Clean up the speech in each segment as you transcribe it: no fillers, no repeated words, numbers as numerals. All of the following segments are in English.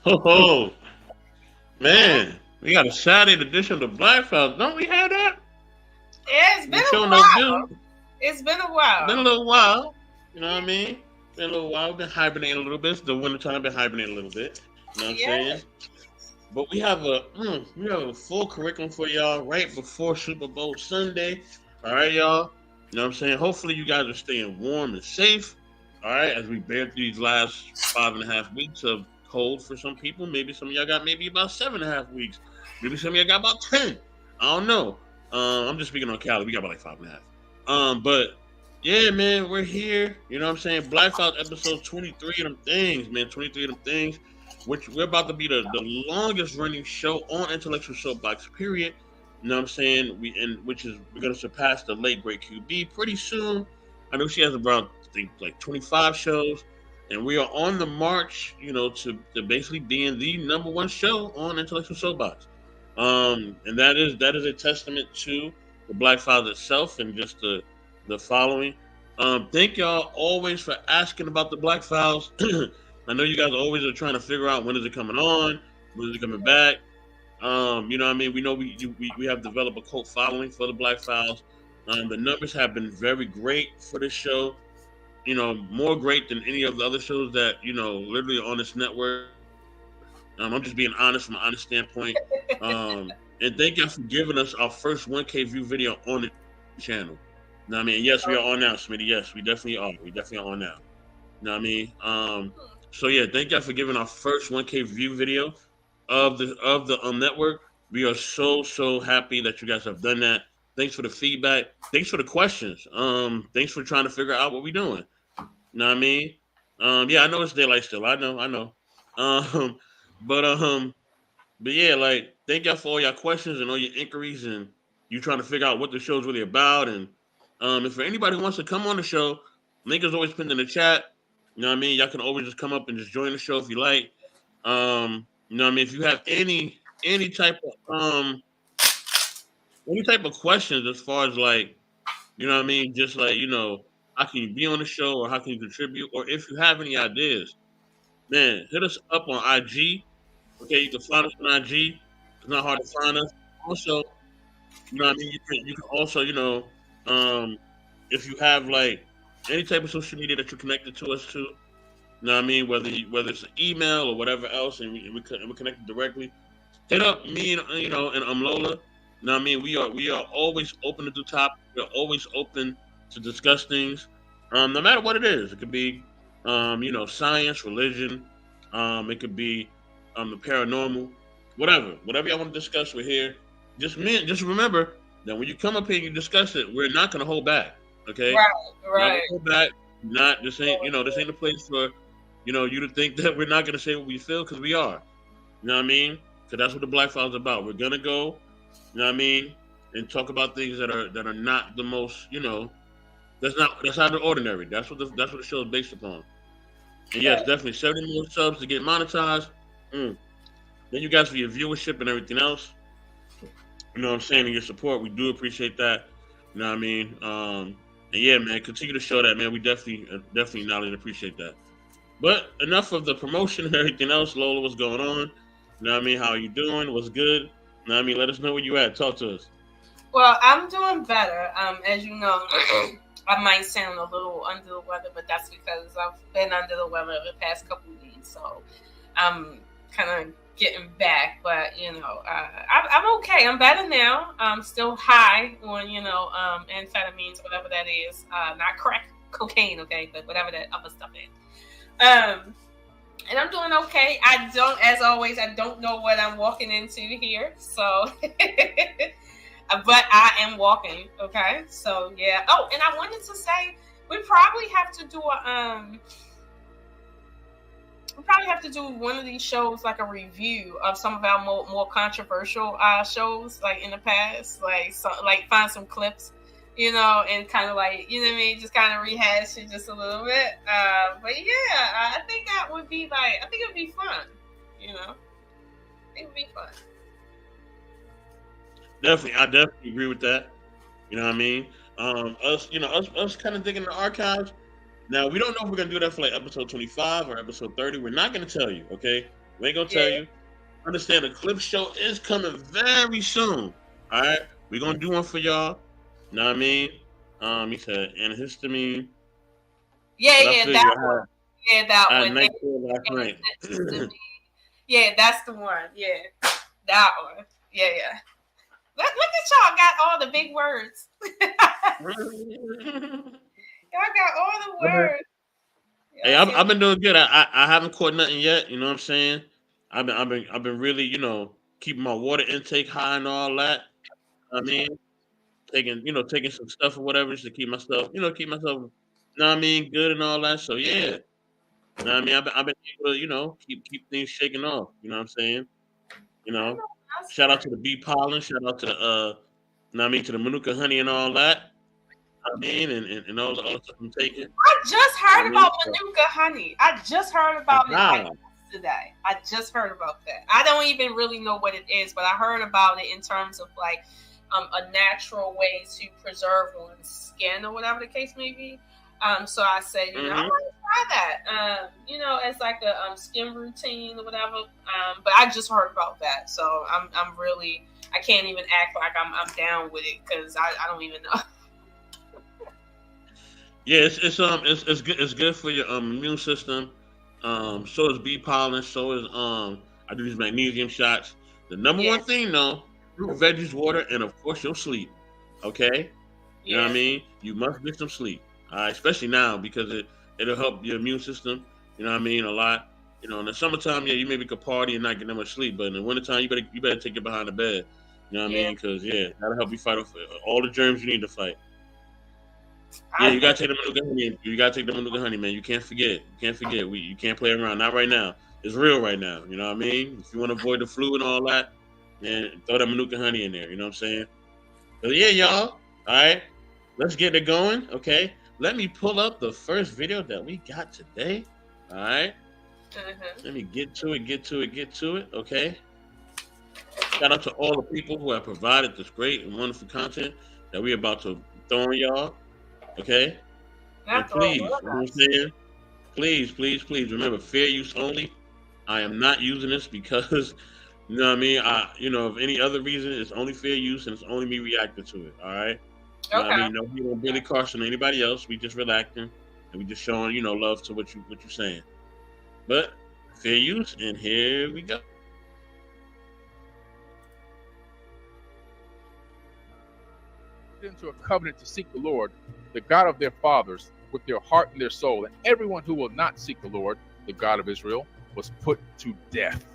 Ho ho, man, we got a Saturday edition of the Black Files. Don't we have that? Yeah, it's been We a sure enough while. do. It's been a Been a while. little while. You know what I mean? Been a little while. We've been hibernating a little bit. It's the winter time. Been hibernating a little bit. You know what I'm Yeah. saying? But we have a full curriculum for y'all right before Super Bowl Sunday. All right, y'all. You know what I'm saying? Hopefully you guys are staying warm and safe. All right, as we bear through these last 5.5 weeks of cold for some people. Maybe some of y'all got maybe about 7.5 weeks. Maybe some of y'all got about 10. I don't know. I'm just speaking on Cali. We got about like 5.5. But yeah, man, we're here. You know what I'm saying? Black Files episode 23 of them things, man. 23 of them things, which we're about to be the longest running show on Intellectual Soapbox, period. You know what I'm saying? Which is we're gonna surpass the late great QB pretty soon. I know she has around I think like 25 shows. And we are on the march, to basically being the number one show on Intellectual Soapbox. And that is a testament to the Black Files itself and just the following. Thank y'all always for asking about the Black Files. I know you guys always are trying to figure out when is it coming on, when is it coming back. You know what I mean? We know we have developed a cult following for the Black Files. The numbers have been very great for this show. More great than any of the other shows that literally on this network. I'm just being honest from an honest standpoint. And thank y'all for giving us our first 1K view video on the channel. Know what I mean? Yes, we are on now, Smitty. Yes, we definitely are. We definitely are on now. Know what I mean? So yeah, thank y'all for giving our first 1K view video of the network. We are so happy that you guys have done that. Thanks for the feedback. Thanks for the questions. Thanks for trying to figure out what we're doing. Know what I mean? Yeah, I know it's daylight still. I know. Um, but um, but yeah, like thank y'all for all your questions and all your inquiries and you trying to figure out what the show's really about. And if for anybody who wants to come on the show, link is always pinned in the chat. You know what I mean? Y'all can always just come up and just join the show if you like. You know what I mean? If you have any type of questions as far as like, you know what I mean, just like, how can you be on the show or how can you contribute? Or if you have any ideas, man, hit us up on IG. Okay, you can find us on IG. It's not hard to find us. Also, you know what I mean, you can also, um, if you have like any type of social media that you're connected to us to, you know what I mean, whether it's an email or whatever else, and we're connected directly, hit up me and and Lola. You know what I mean, we are always open to do topics. We're always open to discuss things, no matter what it is. It could be, science, religion. It could be the paranormal, whatever y'all want to discuss. We're here. Just remember that when you come up here and you discuss it, we're not gonna hold back. Okay, Right, not gonna right. hold back. Not this ain't the place for you to think that we're not gonna say what we feel because we are. You know what I mean? Because that's what the Black Files is about. We're gonna go, you know what I mean, and talk about things that are not the most, that's out of the ordinary. That's what the show is based upon. And yes, Right. definitely 70 more subs to get monetized. Mm. Thank you guys for your viewership and everything else. You know what I'm saying, and your support. We do appreciate that. You know what I mean? And yeah, man, continue to show that, man. We definitely acknowledge and appreciate that. But enough of the promotion and everything else. Lola, what's going on? You know what I mean? How are you doing? What's good? You know what I mean? Let us know where you at. Talk to us. Well, I'm doing better. As you know, I might sound a little under the weather, but that's because I've been under the weather the past couple of weeks. So I'm kind of getting back, but I'm okay. I'm better now. I'm still high on amphetamines, whatever that is. Not crack cocaine, okay, but whatever that other stuff is. And I'm doing okay. As always, I don't know what I'm walking into here, so. But I am walking, okay? So yeah. Oh, and I wanted to say we probably have to do one of these shows, like a review of some of our more controversial shows, like in the past, like find some clips, and kind of like, you know what I mean, just kind of rehash it just a little bit. But yeah, I think that would be I think it'd be fun, I think it'd be fun. Definitely, I definitely agree with that. You know what I mean? Us kind of digging the archives. Now we don't know if we're gonna do that for like episode 25 or episode 30. We're not gonna tell you, okay? We ain't gonna tell you. Understand the clip show is coming very soon. All right, we're gonna do one for y'all. Know what I mean? He said antihistamine. That one. Yeah, that I one. had night last night. Yeah, that's the one. Yeah, that one. Yeah. Look at y'all got all the big words. Y'all got all the words. Hey, I've been doing good. I haven't caught nothing yet. You know what I'm saying? I've been really, keeping my water intake high and all that. I mean, taking some stuff or whatever just to keep myself, good and all that. So yeah. I mean, I've been able to, keep things shaking off. You know what I'm saying? Shout out to the bee pollen. Shout out to the, to the Manuka honey and all that. I mean, and all the other stuff I'm taking. I just heard about Manuka honey. I just heard about it today. I just heard about that. I don't even really know what it is, but I heard about it in terms of like a natural way to preserve one's skin or whatever the case may be. So I said, I want to try that. As like a skin routine or whatever. But I just heard about that, so I'm really, I can't even act like I'm down with it because I don't even know. Yeah, it's good. It's good for your immune system. So is bee pollen. So is I do these magnesium shots. The number one thing though, veggies, water, and of course your sleep. Okay, you know what I mean. You must get some sleep, especially now because it'll help your immune system. You know what I mean, a lot. In the summertime, you maybe could party and not get that much sleep, but in the wintertime, you better take it behind the bed. You know what I mean? Because that'll help you fight off all the germs you need to fight. Yeah, you gotta take the Manuka honey. You gotta take the Manuka honey, man. You can't forget. You can't play around. Not right now. It's real right now. You know what I mean? If you want to avoid the flu and all that, then throw that Manuka honey in there. You know what I'm saying? So yeah, y'all. All right, let's get it going. Okay, let me pull up the first video that we got today. All right. Let me get to it. Okay. Shout out to all the people who have provided this great and wonderful content that we're about to throw on y'all. Okay? And please, you know what I'm saying? Please, remember, fair use only. I am not using this because, you know what I mean? If any other reason, it's only fair use and it's only me reacting to it. All right? You know what I mean? No, we don't really caution anybody else. We just relaxing and we just showing, love to what you're saying. But fair use, and here we go. Into a covenant to seek the Lord, the God of their fathers, with their heart and their soul, and everyone who will not seek the Lord, the God of Israel, was put to death.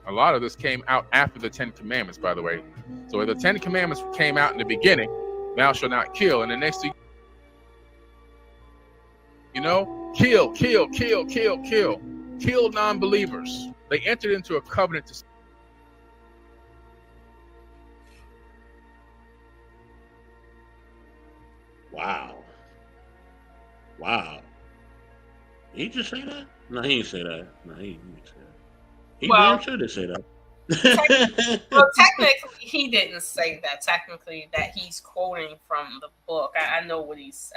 A lot of this came out after the 10 Commandments, by the way. So the 10 Commandments came out in the beginning, thou shalt not kill, and the next thing, kill non-believers. They entered into a covenant to. Wow. He just say that? No, he didn't say that. No, he didn't say that. He damn sure did say that. Technically, he didn't say that. Technically, that he's quoting from the book. I know what he's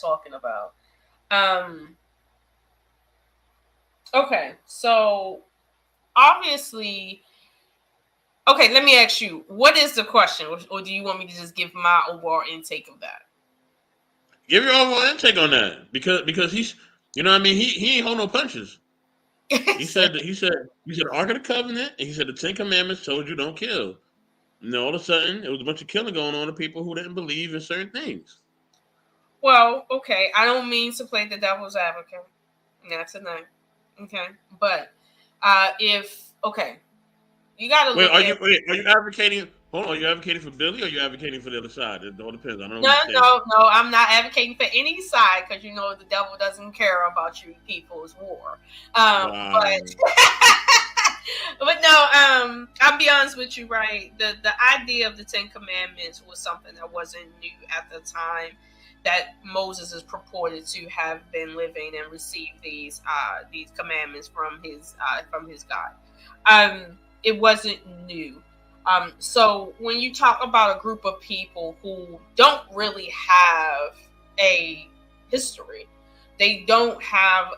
talking about. Okay, so obviously, let me ask you, what is the question, or do you want me to just give my overall intake of that? Give your overall intake on that, because he's, you know what I mean, he ain't hold no punches. He said Ark of the Covenant, and he said the 10 Commandments told you don't kill. And all of a sudden, it was a bunch of killing going on to people who didn't believe in certain things. Well, okay, I don't mean to play the devil's advocate. Not tonight. Okay, but you gotta look. Are you advocating? Hold on, are you advocating for Billy or are you advocating for the other side? It all depends. I don't know. No, I'm not advocating for any side because the devil doesn't care about you people's war. Wow. But no, I'll be honest with you, right? The idea of the 10 Commandments was something that wasn't new at the time that Moses is purported to have been living and received these commandments from his God. It wasn't new. So when you talk about a group of people who don't really have a history, they don't have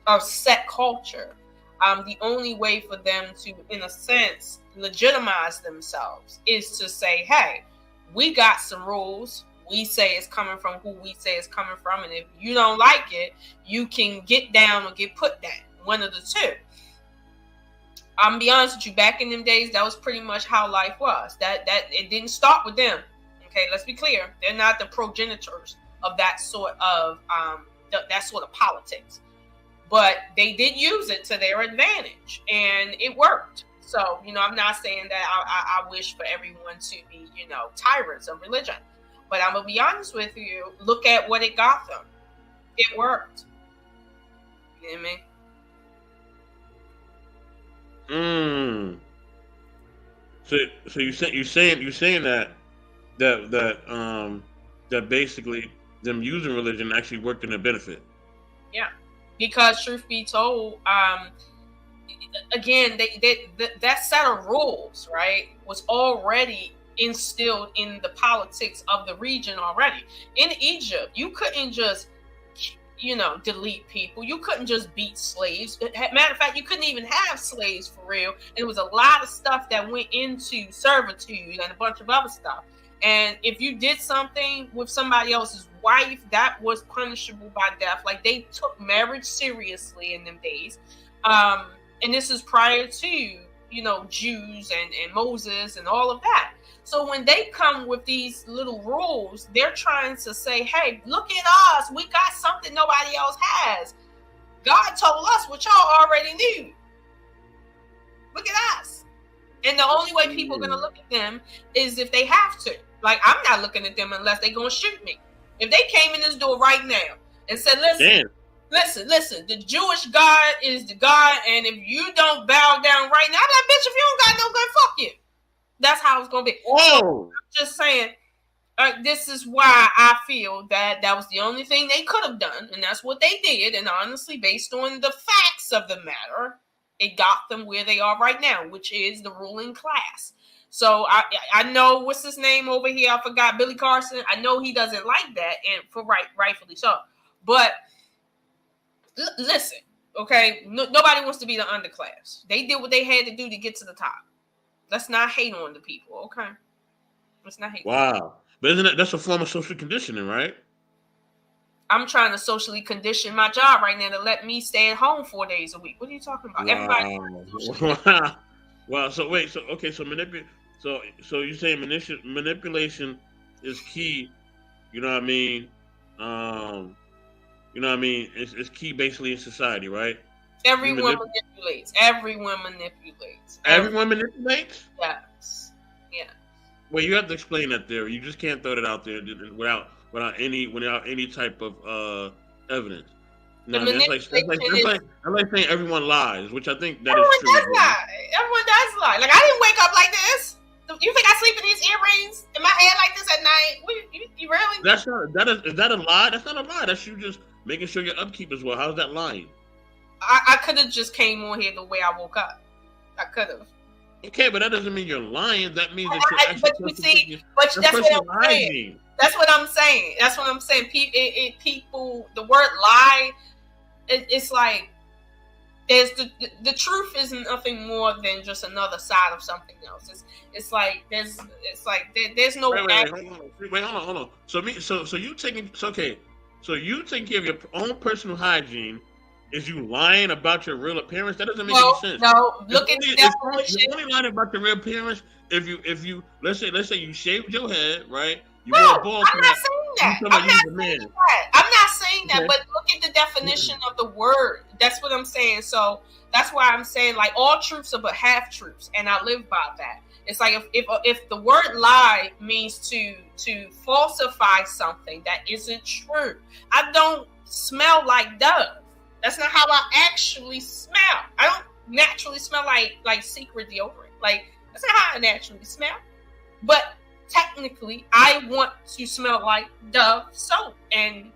a set culture. the only way for them to, in a sense, legitimize themselves is to say, hey, we got some rules. We say it's coming from who we say it's coming from. And if you don't like it, you can get down or get put down. One of the two. I'm be honest with you, back in them days, that was pretty much how life was. That it didn't start with them. Okay, let's be clear. They're not the progenitors of that sort of politics. But they did use it to their advantage, and it worked. So, I'm not saying that I wish for everyone to be, tyrants of religion. But I'm going to be honest with you. Look at what it got them. It worked. You know what I mean? So you're saying that basically them using religion actually worked in their benefit. Yeah. Because truth be told, again, that set of rules, right, was already instilled in the politics of the region already. In Egypt, you couldn't just, delete people. You couldn't just beat slaves. Matter of fact, you couldn't even have slaves for real. And there was a lot of stuff that went into servitude and a bunch of other stuff. And if you did something with somebody else's wife, that was punishable by death. Like, they took marriage seriously in them days. And this is prior to, Jews and Moses and all of that. So when they come with these little rules, they're trying to say, hey, look at us. We got something nobody else has. God told us what y'all already knew. Look at us. And the only way people are going to look at them is if they have to. Like, I'm not looking at them unless they're going to shoot me. If they came in this door right now and said, listen, the Jewish God is the God, and if you don't bow down right now, I'm like, bitch, if you don't got no gun, fuck you. That's how it's going to be. Whoa. So, I'm just saying, this is why I feel that was the only thing they could have done, and that's what they did. And honestly, based on the facts of the matter, it got them where they are right now, which is the ruling class. So I know, what's his name over here? I forgot, Billy Carson. I know he doesn't like that, and rightfully so. But listen, okay, nobody wants to be the underclass. They did what they had to do to get to the top. Let's not hate on the people, okay? Let's not hate. Wow, but that's a form of social conditioning, right? I'm trying to socially condition my job right now to let me stay at home 4 days a week. What are you talking about? Wow. Wow. So wait. So you're saying manipulation is key. You know what I mean? It's key basically in society, right? Everyone manipulates. Everyone manipulates. Everyone manipulates? Yes. Yeah. Well, you have to explain that theory. You just can't throw that out there without any type of evidence. No, that's like saying everyone lies, which I think that everyone is true. Does lie. Everyone does lie. Like, I didn't wake up like this. You think I sleep in these earrings in my head like this at night? You really? Is that a lie? That's not a lie. That's you just making sure your upkeep is well. How's that lying? I could have just came on here the way I woke up. I could have. Okay, but that doesn't mean you're lying. That means that you're but that's what I'm saying. That's what I'm saying. That's what I'm saying. People, the word lie, it's like there's the truth is nothing more than just another side of something else. It's like there's no. Wait, hold on. So you taking care of your own personal hygiene. Is you lying about your real appearance? That doesn't make any sense. No, look at the definition. You're only lying about your real appearance if you let's say you shaved your head, right? I'm not saying that. I'm not saying that, but look at the definition of the word. That's what I'm saying. So that's why I'm saying, like, all truths are but half truths, and I live by that. It's like if the word lie means to falsify something that isn't true. I don't smell like Dove. That's not how I actually smell. I don't naturally smell like Secret deodorant. Like, that's not how I naturally smell. But technically, I want to smell like Dove soap and,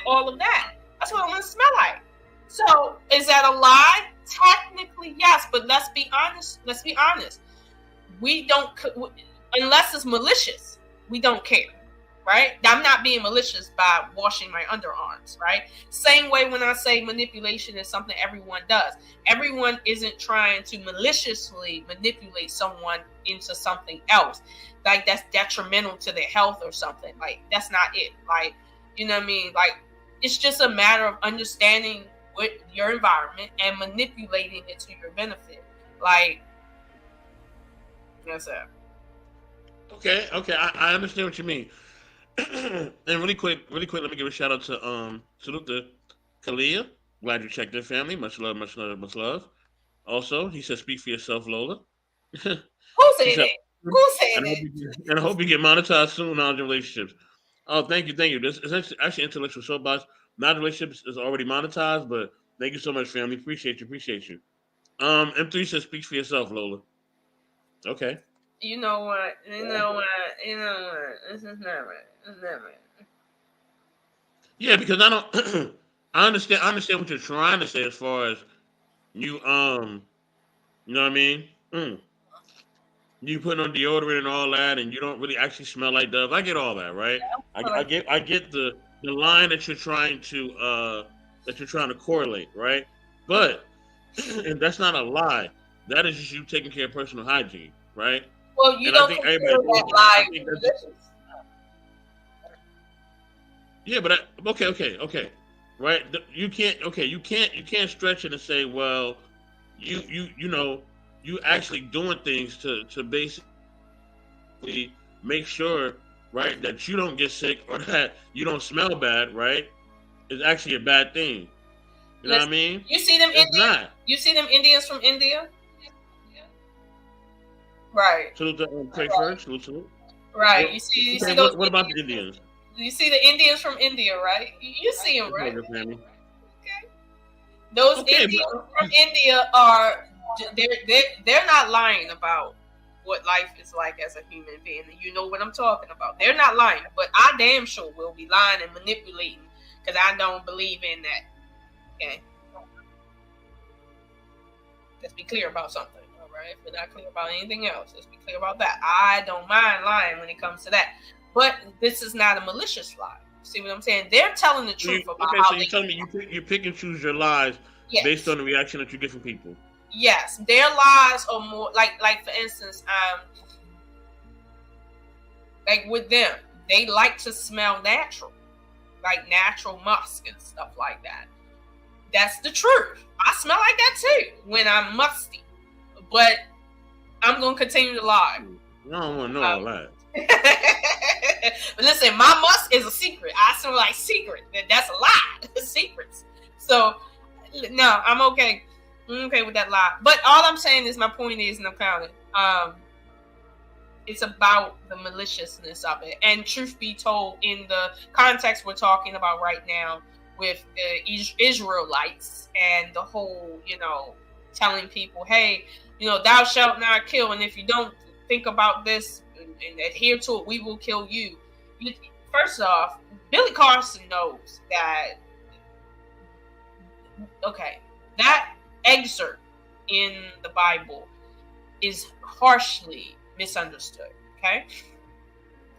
all of that. That's what I want to smell like. So, is that a lie? Technically, yes. But let's be honest. We don't, unless it's malicious, we don't care. right? I'm not being malicious by washing my underarms, right? Same way when I say manipulation is something everyone does. Everyone isn't trying to maliciously manipulate someone into something else, like that's detrimental to their health or something. Like, that's not it. Like, you know what I mean? Like, it's just a matter of understanding what your environment and manipulating it to your benefit. Like, that's it. Okay, I understand what you mean. And really quick, let me give a shout out to salute to Kalia. Glad you checked in, family. Much love, much love, much love. Also, he said, "Speak for yourself, Lola." Who said that? Who said that? And I hope you get monetized soon on your relationships. Oh, thank you. This is actually intellectual soapbox. My relationships is already monetized, but thank you so much, family. Appreciate you. M3 says, "Speak for yourself, Lola." Okay. You know what? This is not right. Yeah, because I don't. I understand what you're trying to say as far as you you know what I mean. You put on deodorant and all that, and you don't really actually smell like doves. I get all that, right? I get the line that you're trying to correlate, right? But and that's not a lie. That is just you taking care of personal hygiene, right? Well, you don't consider that lie. Yeah, but okay, right? You can't stretch it and say, well, you know, you actually doing things to basically make sure, right, that you don't get sick or that you don't smell bad, right? Is actually a bad thing. You know what I mean? You see them Indians? You see them Indians from India? Right. Salute to Craig first. Salute. Right. What, you see those. What about the Indians? You see the Indians from India, right? You see them, right? Okay. Those Indians from India are they're not lying about what life is like as a human being. You know what I'm talking about. They're not lying, but I damn sure will be lying and manipulating because I don't believe in that. Okay. Let's be clear about something. Right? If we're not clear about anything else, let's be clear about that. I don't mind lying when it comes to that, but this is not a malicious lie. See what I'm saying? They're telling the truth about how. So you're telling me you pick and choose your lies based on the reaction that you get from people. Yes, their lies are more like for instance, like with them, they like to smell natural, like natural musk and stuff like that. That's the truth. I smell like that too when I'm musty. But I'm going to continue to lie. I don't want to know all that. But listen, my musk is a secret. I smell like secret. That's a lie. Secrets. So, no, I'm okay. I'm okay with that lie. But all I'm saying is my point is, and I'm counting, it's about the maliciousness of it. And truth be told, in the context we're talking about right now with the Israelites and the whole, telling people, hey, thou shalt not kill, and if you don't think about this and adhere to it, we will kill you. First off, Billy Carson knows that, that excerpt in the Bible is harshly misunderstood, okay?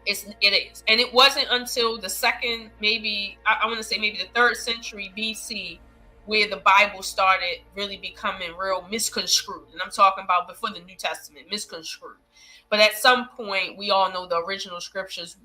It is. And it wasn't until the second, maybe the 3rd century BC, where the Bible started really becoming real misconstrued. And I'm talking about before the New Testament, misconstrued. But at some point, we all know the original scriptures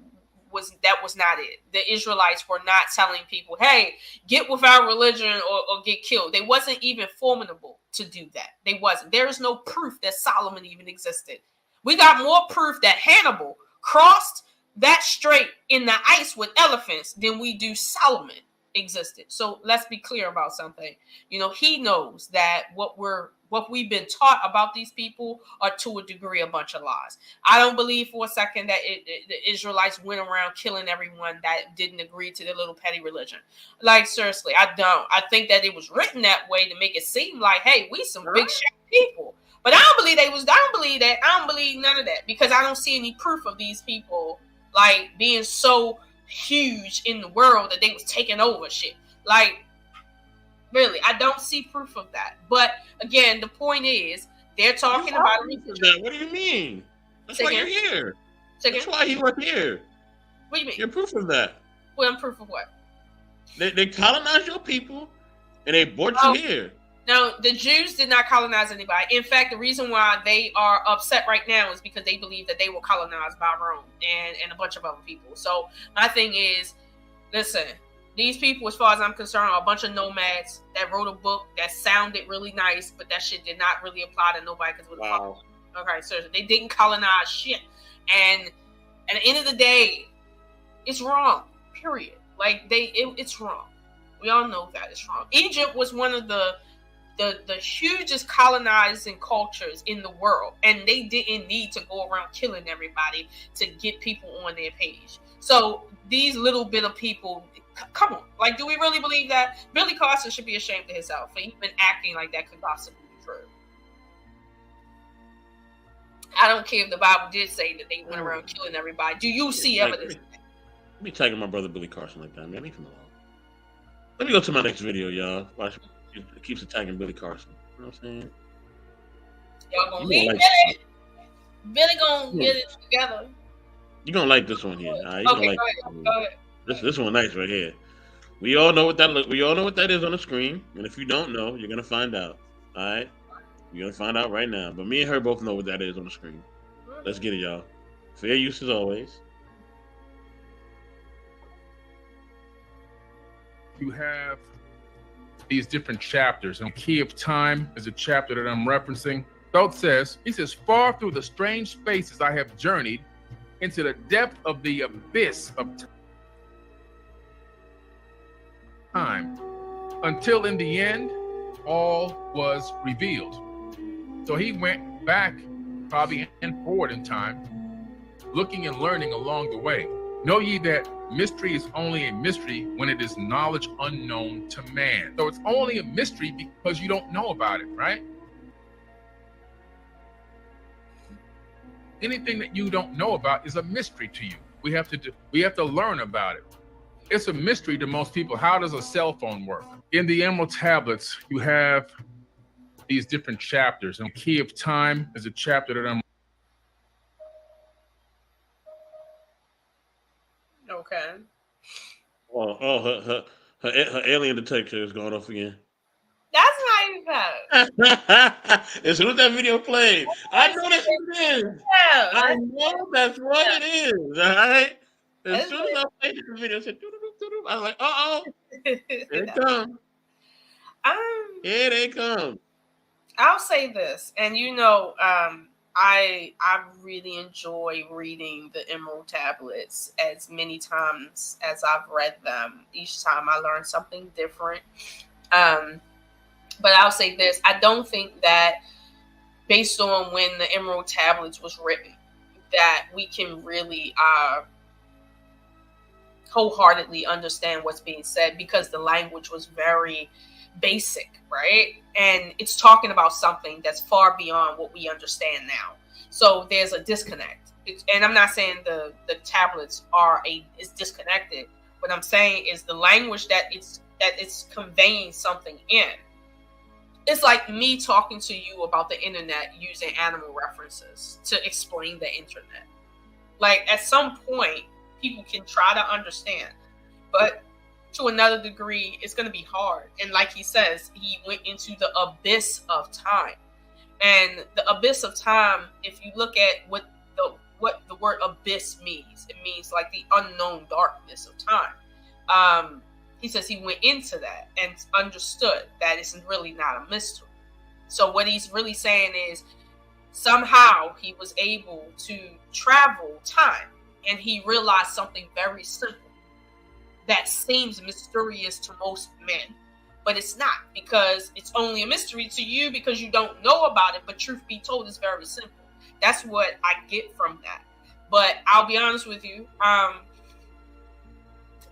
was not it. The Israelites were not telling people, hey, get with our religion or get killed. They wasn't even formidable to do that. They wasn't. There is no proof that Solomon even existed. We got more proof that Hannibal crossed that strait in the ice with elephants than we do Solomon existed. So let's be clear about something. He knows that what we've been taught about these people are to a degree a bunch of lies. I don't believe for a second that the Israelites went around killing everyone that didn't agree to their little petty religion. Like, seriously, I don't. I think that it was written that way to make it seem like, hey, we some big shit people. But I don't believe I don't believe that. I don't believe none of that because I don't see any proof of these people like being so huge in the world that they was taking over shit. Like, really, I don't see proof of that. But again, the point is, they're talking about that. What do you mean? That's why you're here. That's why you were here. What do you mean? You're proof of that. Well, I'm proof of what? They colonized your people, and they brought you here. No, the Jews did not colonize anybody. In fact, the reason why they are upset right now is because they believe that they were colonized by Rome and a bunch of other people. So my thing is, listen, these people, as far as I'm concerned, are a bunch of nomads that wrote a book that sounded really nice, but that shit did not really apply to nobody because it was Wow. okay, so they didn't colonize shit. And at the end of the day, it's wrong. Period. Like it's wrong. We all know that it's wrong. Egypt was one of the hugest colonizing cultures in the world, and they didn't need to go around killing everybody to get people on their page. So these little bit of people, come on, like, do we really believe that? Billy Carson should be ashamed of himself for even acting like that could possibly be true. I don't care if the Bible did say that they went around killing everybody. Do you see evidence? Let me tagging my brother Billy Carson like that, man. Leave him alone. Let me go to my next video, y'all. Watch. It keeps attacking Billy Carson. You know what I'm saying? Y'all gonna leave Billy? Billy gonna get it together. You're gonna like this one here. Right? Okay, go ahead. This one nice right here. We all know what that is on the screen, and if you don't know, you're gonna find out. All right, you're gonna find out right now. But me and her both know what that is on the screen. Let's get it, y'all. Fair use as always. You have these different chapters, and Key of Time is a chapter that I'm referencing. Thoth says, he says, far through the strange spaces I have journeyed into the depth of the abyss of time, until in the end, all was revealed. So he went back, probably and forward in time, looking and learning along the way. Know ye that mystery is only a mystery when it is knowledge unknown to man. So it's only a mystery because you don't know about it, right? Anything that you don't know about is a mystery to you. We have to learn about it. It's a mystery to most people. How does a cell phone work? In the Emerald Tablets, you have these different chapters. And Key of Time is a chapter that I'm okay. Her alien detector is going off again. That's not even bad. As soon as that video played, I know that's what it is. Yeah, I know that's what it is. All right. As soon as I played the video, it said, doo-doo-doo-doo-doo. I was like, here they come. Here they come. I'll say this, and I really enjoy reading the Emerald Tablets as many times as I've read them. Each time I learn something different. But I'll say this, I don't think that based on when the Emerald Tablets was written, that we can really wholeheartedly understand what's being said, because the language was very basic, right? And it's talking about something that's far beyond what we understand now. So there's a disconnect. And I'm not saying the tablets is disconnected. What I'm saying is the language that it's conveying something in. It's like me talking to you about the internet using animal references to explain the internet. Like, at some point, people can try to understand, but to another degree, it's going to be hard. And like he says, he went into the abyss of time. And the abyss of time, if you look at what the word abyss means, it means like the unknown darkness of time. He says he went into that and understood that it's really not a mystery. So what he's really saying is somehow he was able to travel time, and he realized something very simple that seems mysterious to most men, but it's not, because it's only a mystery to you because you don't know about it. But truth be told, it's very simple. That's what I get from that. But I'll be honest with you,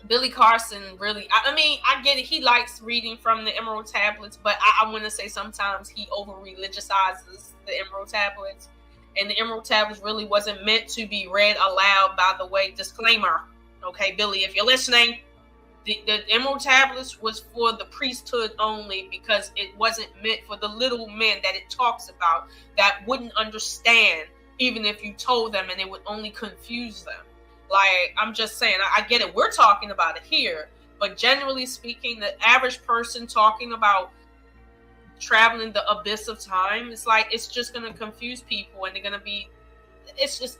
Billy Carson really, I get it. He likes reading from the Emerald Tablets, but I want to say sometimes he over-religiousizes the Emerald Tablets. And the Emerald Tablets really wasn't meant to be read aloud, by the way. Disclaimer. Okay, Billy, if you're listening, the Emerald Tablets was for the priesthood only, because it wasn't meant for the little men that it talks about that wouldn't understand even if you told them, and it would only confuse them. Like, I'm just saying, I get it. We're talking about it here, but generally speaking, the average person talking about traveling the abyss of time, it's like, it's just going to confuse people, and they're going to be, it's just,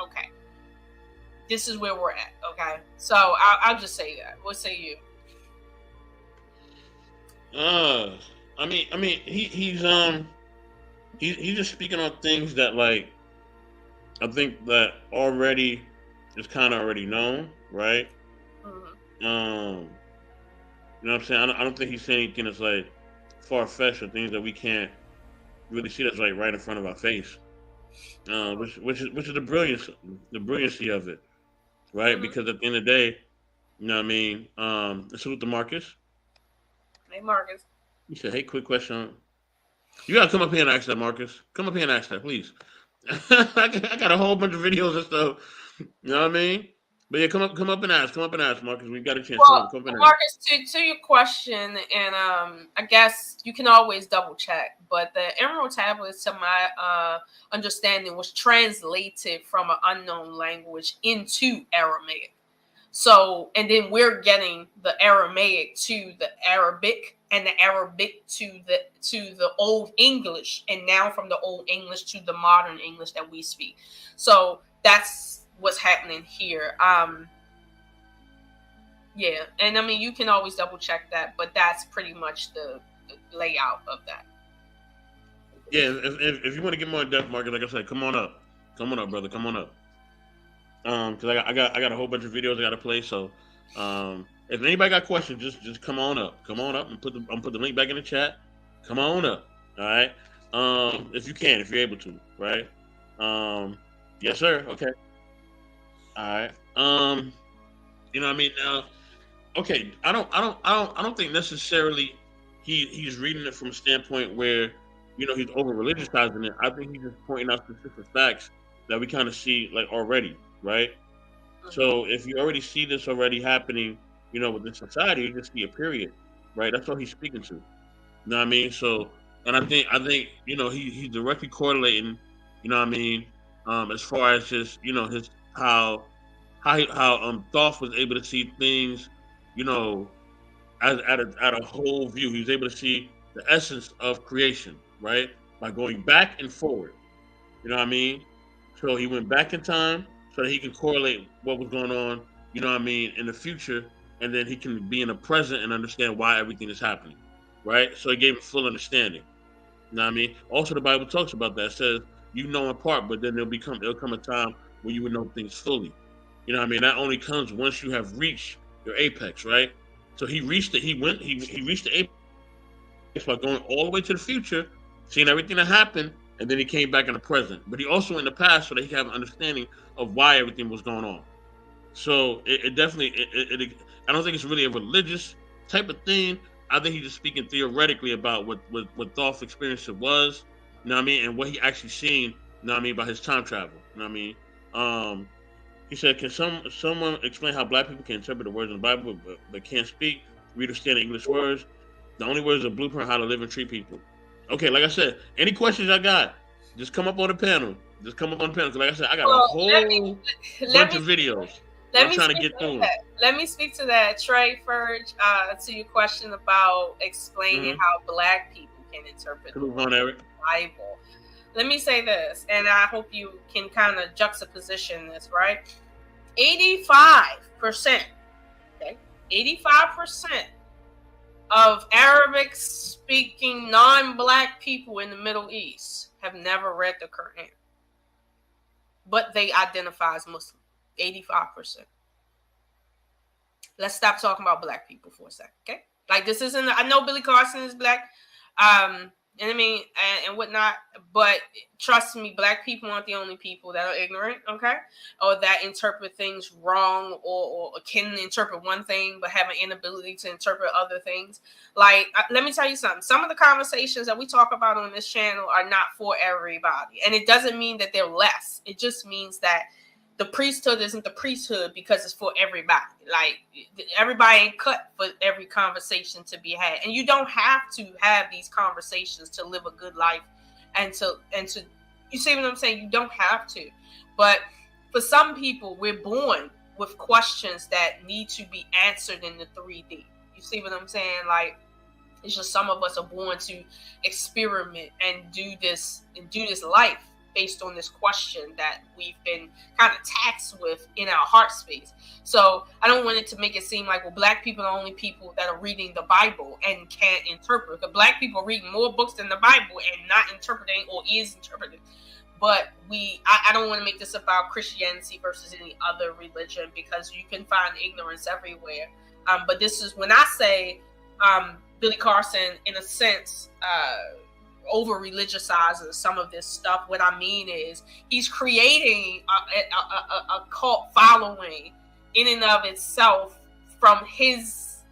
okay. This is where we're at, okay? So I'll just say that. What say you? I mean, he's just speaking on things that, like, I think that already is kind of already known, right? Mm-hmm. You know what I'm saying? I don't think he's saying anything that's like far fetched or things that we can't really see that's like right in front of our face. Which is the brilliancy of it, right? Mm-hmm. Because at the end of the day, you know what I mean. Let's salute to Marcus. Hey, Marcus. He said, "Hey, quick question. You gotta come up here and ask that, Marcus. Come up here and ask that, please." I got a whole bunch of videos and stuff. You know what I mean? But yeah, come up and ask. Come up and ask, Marcus. We've got a chance. Well, Come up and ask. Marcus, to your question, and I guess you can always double check, but the Emerald Tablets, to my understanding, was translated from an unknown language into Aramaic. So, and then we're getting the Aramaic to the Arabic, and the Arabic to the Old English, and now from the Old English to the modern English that we speak. So that's what's happening here. Yeah, and I mean, you can always double check that, but that's pretty much the layout of that. Yeah, if you want to get more in depth, Marcus, like I said, come on up, brother, come on up. Because I got a whole bunch of videos I got to play. So, if anybody got questions, just come on up, and put the link back in the chat. Come on up, all right. If you can, if you're able to, right? Yes, sir. Okay. All right. You know what I mean? Okay. I don't think necessarily he's reading it from a standpoint where, you know, he's over religiousizing it. I think he's just pointing out specific facts that we kind of see like already, right? So if you already see this already happening, you know, within society, you just see a period, right? That's all he's speaking to. You know what I mean? So, and I think you know he's directly correlating, you know what I mean, as far as just, you know, his how Thoth was able to see things, you know, as at a whole view. He was able to see the essence of creation, right, by going back and forward. You know what I mean? So he went back in time so that he can correlate what was going on, you know what I mean, in the future, and then he can be in the present and understand why everything is happening, right? So it gave him full understanding. You know what I mean? Also, the Bible talks about that. It says, you know in part, but then there'll come a time where you will know things fully. You know what I mean? That only comes once you have reached your apex, right? So he reached it. He reached the apex by going all the way to the future, seeing everything that happened, and then he came back in the present. But he also in the past so that he could have an understanding of why everything was going on. So it definitely, I don't think it's really a religious type of thing. I think he's just speaking theoretically about what Thoth's experience it was, you know what I mean, and what he actually seen, you know what I mean, by his time travel, you know what I mean. He said, can someone explain how black people can interpret the words in the Bible but can't speak, read or understand English words? The only words are a blueprint how to live and treat people. Okay, like I said, any questions I got, just come up on the panel. Just come up on the panel. Because like I said, I got a whole bunch of videos. I'm trying to get through. Let me speak to that, Trey, first, to your question about explaining how black people can interpret the Bible. Let me say this, and I hope you can kind of juxtaposition this, right? 85%, okay? 85% of Arabic-speaking non-black people in the Middle East have never read the Quran, but they identify as Muslim. 85%. Let's stop talking about black people for a second, okay? Like, this isn't, I know Billy Carson is black, and I mean, and whatnot, but trust me, black people aren't the only people that are ignorant, okay? Or that interpret things wrong, or can interpret one thing but have an inability to interpret other things. Like, let me tell you something. Some of the conversations that we talk about on this channel are not for everybody. And it doesn't mean that they're less. It just means that the priesthood isn't the priesthood because it's for everybody. Like, everybody ain't cut for every conversation to be had, and you don't have to have these conversations to live a good life, and to you see what I'm saying? You don't have to. But for some people, we're born with questions that need to be answered in the 3D. You see what I'm saying? Like, it's just some of us are born to experiment and do this life based on this question that we've been kind of taxed with in our heart space. So I don't want it to make it seem like, well, Black people are the only people that are reading the Bible and can't interpret. Because Black people read more books than the Bible and not interpreting, or is interpreted. But I don't want to make this about Christianity versus any other religion, because you can find ignorance everywhere. But this is when I say Billy Carson, in a sense, over religiousizes some of this stuff. What I mean is he's creating a cult following in and of itself from his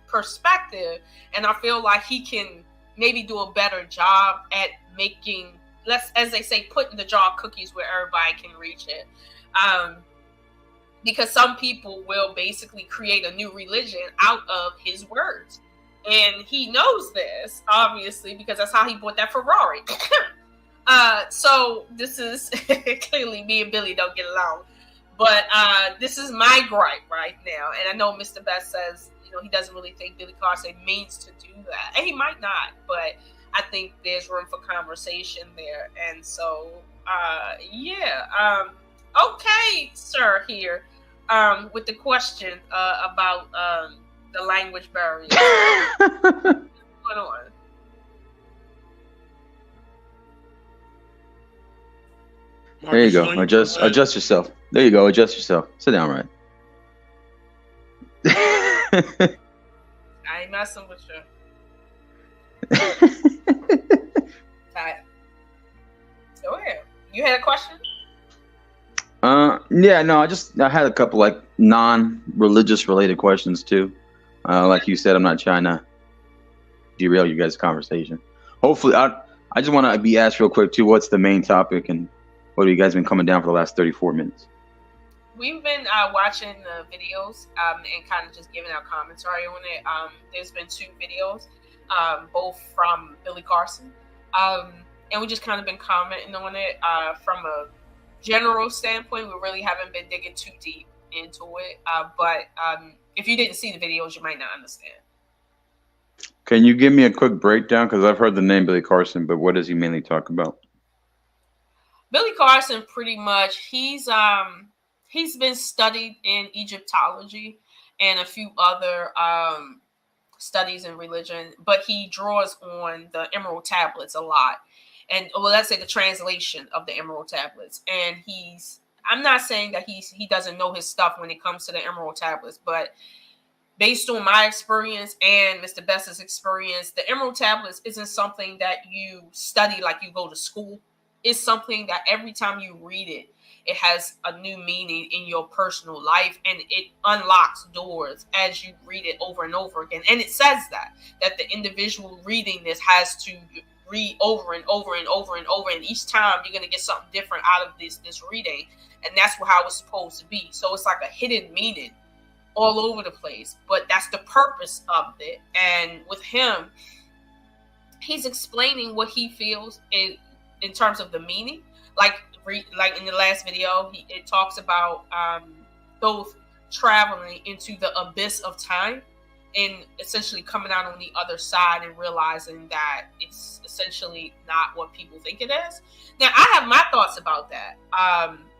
perspective, and I feel like he can maybe do a better job at making, as they say, putting the jar of cookies where everybody can reach it. Because some people will basically create a new religion out of his words. And he knows this, obviously, because that's how he bought that Ferrari. So this is clearly me and Billy don't get along. But this is my gripe right now. And I know Mr. Best says, he doesn't really think Billy Carson means to do that. And he might not, but I think there's room for conversation there. And so, okay, sir, here, with the question about the language barrier. What's going on? There you go. Adjust yourself. There you go. Adjust yourself. Sit down, right. I ain't messing with you. Go ahead. You had a question? Yeah, no, I had a couple like non-religious related questions too. Like you said, I'm not trying to derail you guys' conversation. Hopefully, I just want to be asked real quick too. What's the main topic, and what have you guys been coming down for the last 34 minutes? We've been watching the videos and kind of just giving our commentary on it. There's been 2 videos, both from Billy Carson, and we just kind of been commenting on it from a general standpoint. We really haven't been digging too deep into it, but if you didn't see the videos, you might not understand. Can you give me a quick breakdown? Because I've heard the name Billy Carson, but what does he mainly talk about? Billy Carson, pretty much, he's been studied in Egyptology and a few other studies in religion, but he draws on the Emerald Tablets a lot. And let's say the translation of the Emerald Tablets. And I'm not saying that he doesn't know his stuff when it comes to the Emerald Tablets, but based on my experience and Mr. Best's experience, the Emerald Tablets isn't something that you study like you go to school. It's something that every time you read it, it has a new meaning in your personal life, and it unlocks doors as you read it over and over again. And it says that the individual reading this has to read over and over and over and over, and each time you're going to get something different out of this reading, and that's how it's supposed to be. So it's like a hidden meaning all over the place, but that's the purpose of it. And with him, he's explaining what he feels in terms of the meaning. Like in the last video, it talks about both traveling into the abyss of time and essentially coming out on the other side and realizing that it's essentially not what people think it is. Now, I have my thoughts about that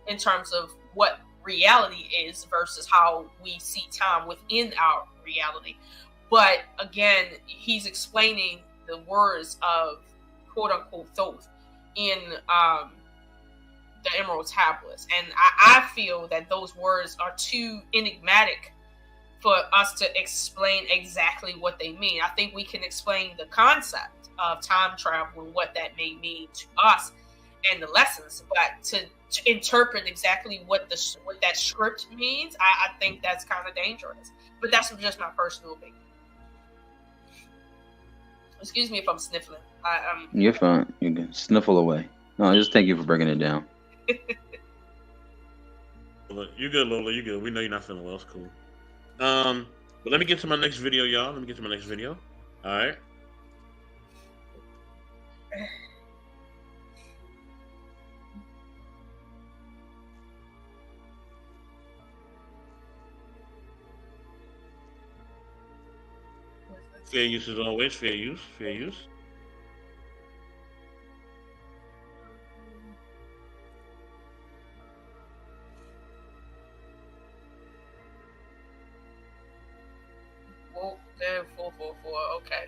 in terms of what reality is versus how we see time within our reality. But again, he's explaining the words of quote unquote Thoth in the Emerald Tablets. And I feel that those words are too enigmatic for us to explain exactly what they mean. I think we can explain the concept of time travel and what that may mean to us and the lessons, but to interpret exactly what that script means, I think that's kind of dangerous. But that's just my personal opinion. Excuse me if I'm sniffling. You're fine. You can sniffle away. No, just thank you for breaking it down. You good, Lola? You good? We know you're not feeling well. It's cool. But let me get to my next video, y'all. Let me get to my next video. All right. Fair use is always fair use. Fair use. Well, 444. Okay.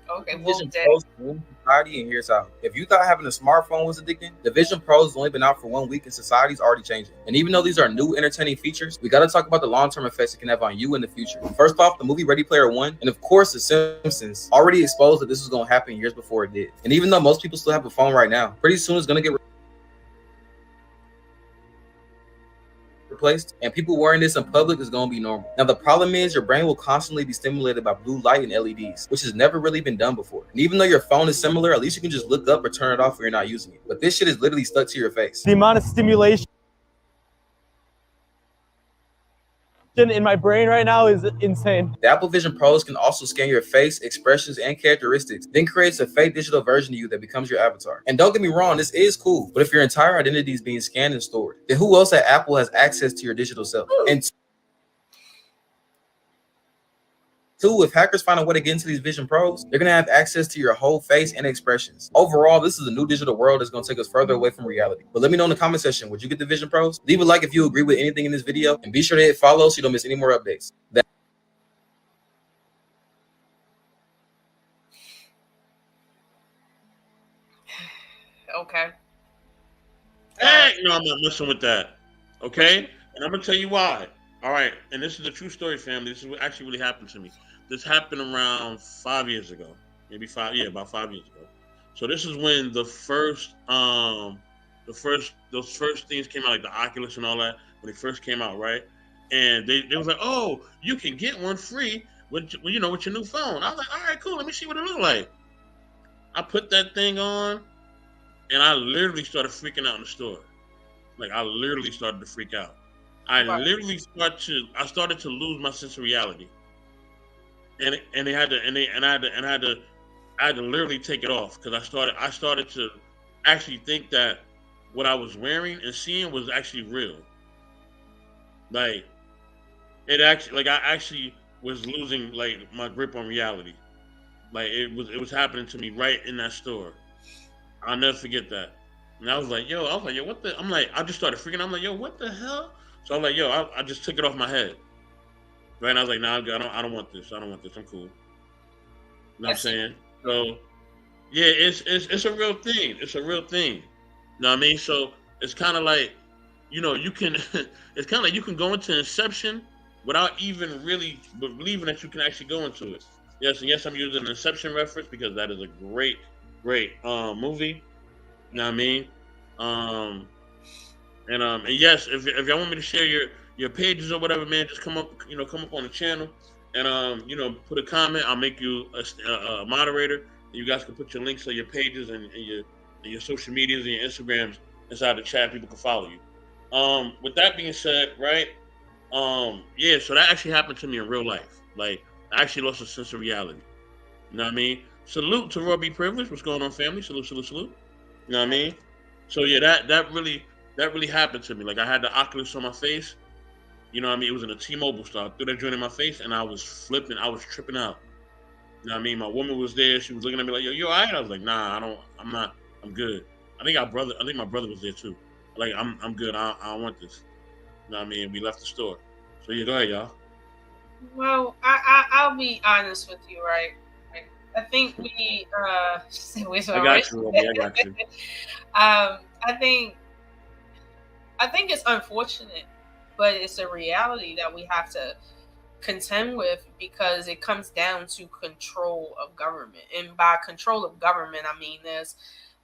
Well, Vision Pros ruined society, and here's how. If you thought having a smartphone was addicting, the Vision Pros has only been out for 1 week and society's already changing. And even though these are new entertaining features, we gotta talk about the long-term effects it can have on you in the future. First off, the movie Ready Player One, and of course The Simpsons, already exposed that this was gonna happen years before it did. And even though most people still have a phone right now, pretty soon it's gonna get replaced, and people wearing this in public is going to be normal. Now the problem is your brain will constantly be stimulated by blue light and LEDs, which has never really been done before. And even though your phone is similar, at least you can just look up or turn it off when you're not using it. But this shit is literally stuck to your face. The amount of stimulation in my brain right now is insane. The Apple Vision Pros can also scan your face, expressions, and characteristics, then creates a fake digital version of you that becomes your avatar. And don't get me wrong, this is cool, but if your entire identity is being scanned and stored, then who else at Apple has access to your digital self? And two, if hackers find a way to get into these Vision Pros, they're going to have access to your whole face and expressions. Overall, this is a new digital world that's going to take us further away from reality. But let me know in the comment section, would you get the Vision Pros? Leave a like if you agree with anything in this video, and be sure to hit follow so you don't miss any more updates. Okay. Hey, no, I'm not messing with that. Okay? And I'm going to tell you why. All right. And this is a true story, family. This is what actually really happened to me. This happened around 5 years ago. Maybe about 5 years ago. So this is when those first things came out, like the Oculus and all that, when they first came out, right? And they was like, oh, you can get one free with your new phone. I was like, all right, cool. Let me see what it looks like. I put that thing on, and I literally started freaking out in the store. Like, I literally started to freak out. I started to lose my sense of reality. And I had to literally take it off, because I started to actually think that what I was wearing and seeing was actually real. Like, I actually was losing, like, my grip on reality. Like, it was happening to me right in that store. I'll never forget that. And I was like, yo, what the? I just started freaking out. I'm like, yo, what the hell? So I'm like, yo, I just took it off my head. Right? And I was like, nah, I don't want this. I'm cool. You know what I'm saying? So, yeah, it's a real thing. It's a real thing. You know what I mean? So it's kind of like, you can, it's kind of like you can go into Inception without even really believing that you can actually go into it. Yes, and yes, I'm using an Inception reference because that is a great movie. You know what I mean? And yes, if y'all want me to share your pages or whatever, man, just come up on the channel and put a comment. I'll make you a moderator. You guys can put your links on your pages and your social medias and your Instagrams inside the chat. People can follow you. With that being said, right? Yeah, so that actually happened to me in real life. Like, I actually lost a sense of reality. You know what I mean? Salute to Robbie Privilege. What's going on, family? Salute. You know what I mean? So yeah, that really happened to me. Like, I had the Oculus on my face. You know what I mean? It was in a T-Mobile store. I threw that joint in my face, and I was flipping. I was tripping out. You know what I mean? My woman was there. She was looking at me like, yo, you all right? I was like, nah, I'm not. I'm good. I think my brother was there too. Like, I'm good. I don't want this. You know what I mean? We left the store. So yeah, go ahead, y'all. Well, I'll be honest with you, right? I think we I got you, Robbie. I got you. I think it's unfortunate, but it's a reality that we have to contend with, because it comes down to control of government. And by control of government, I mean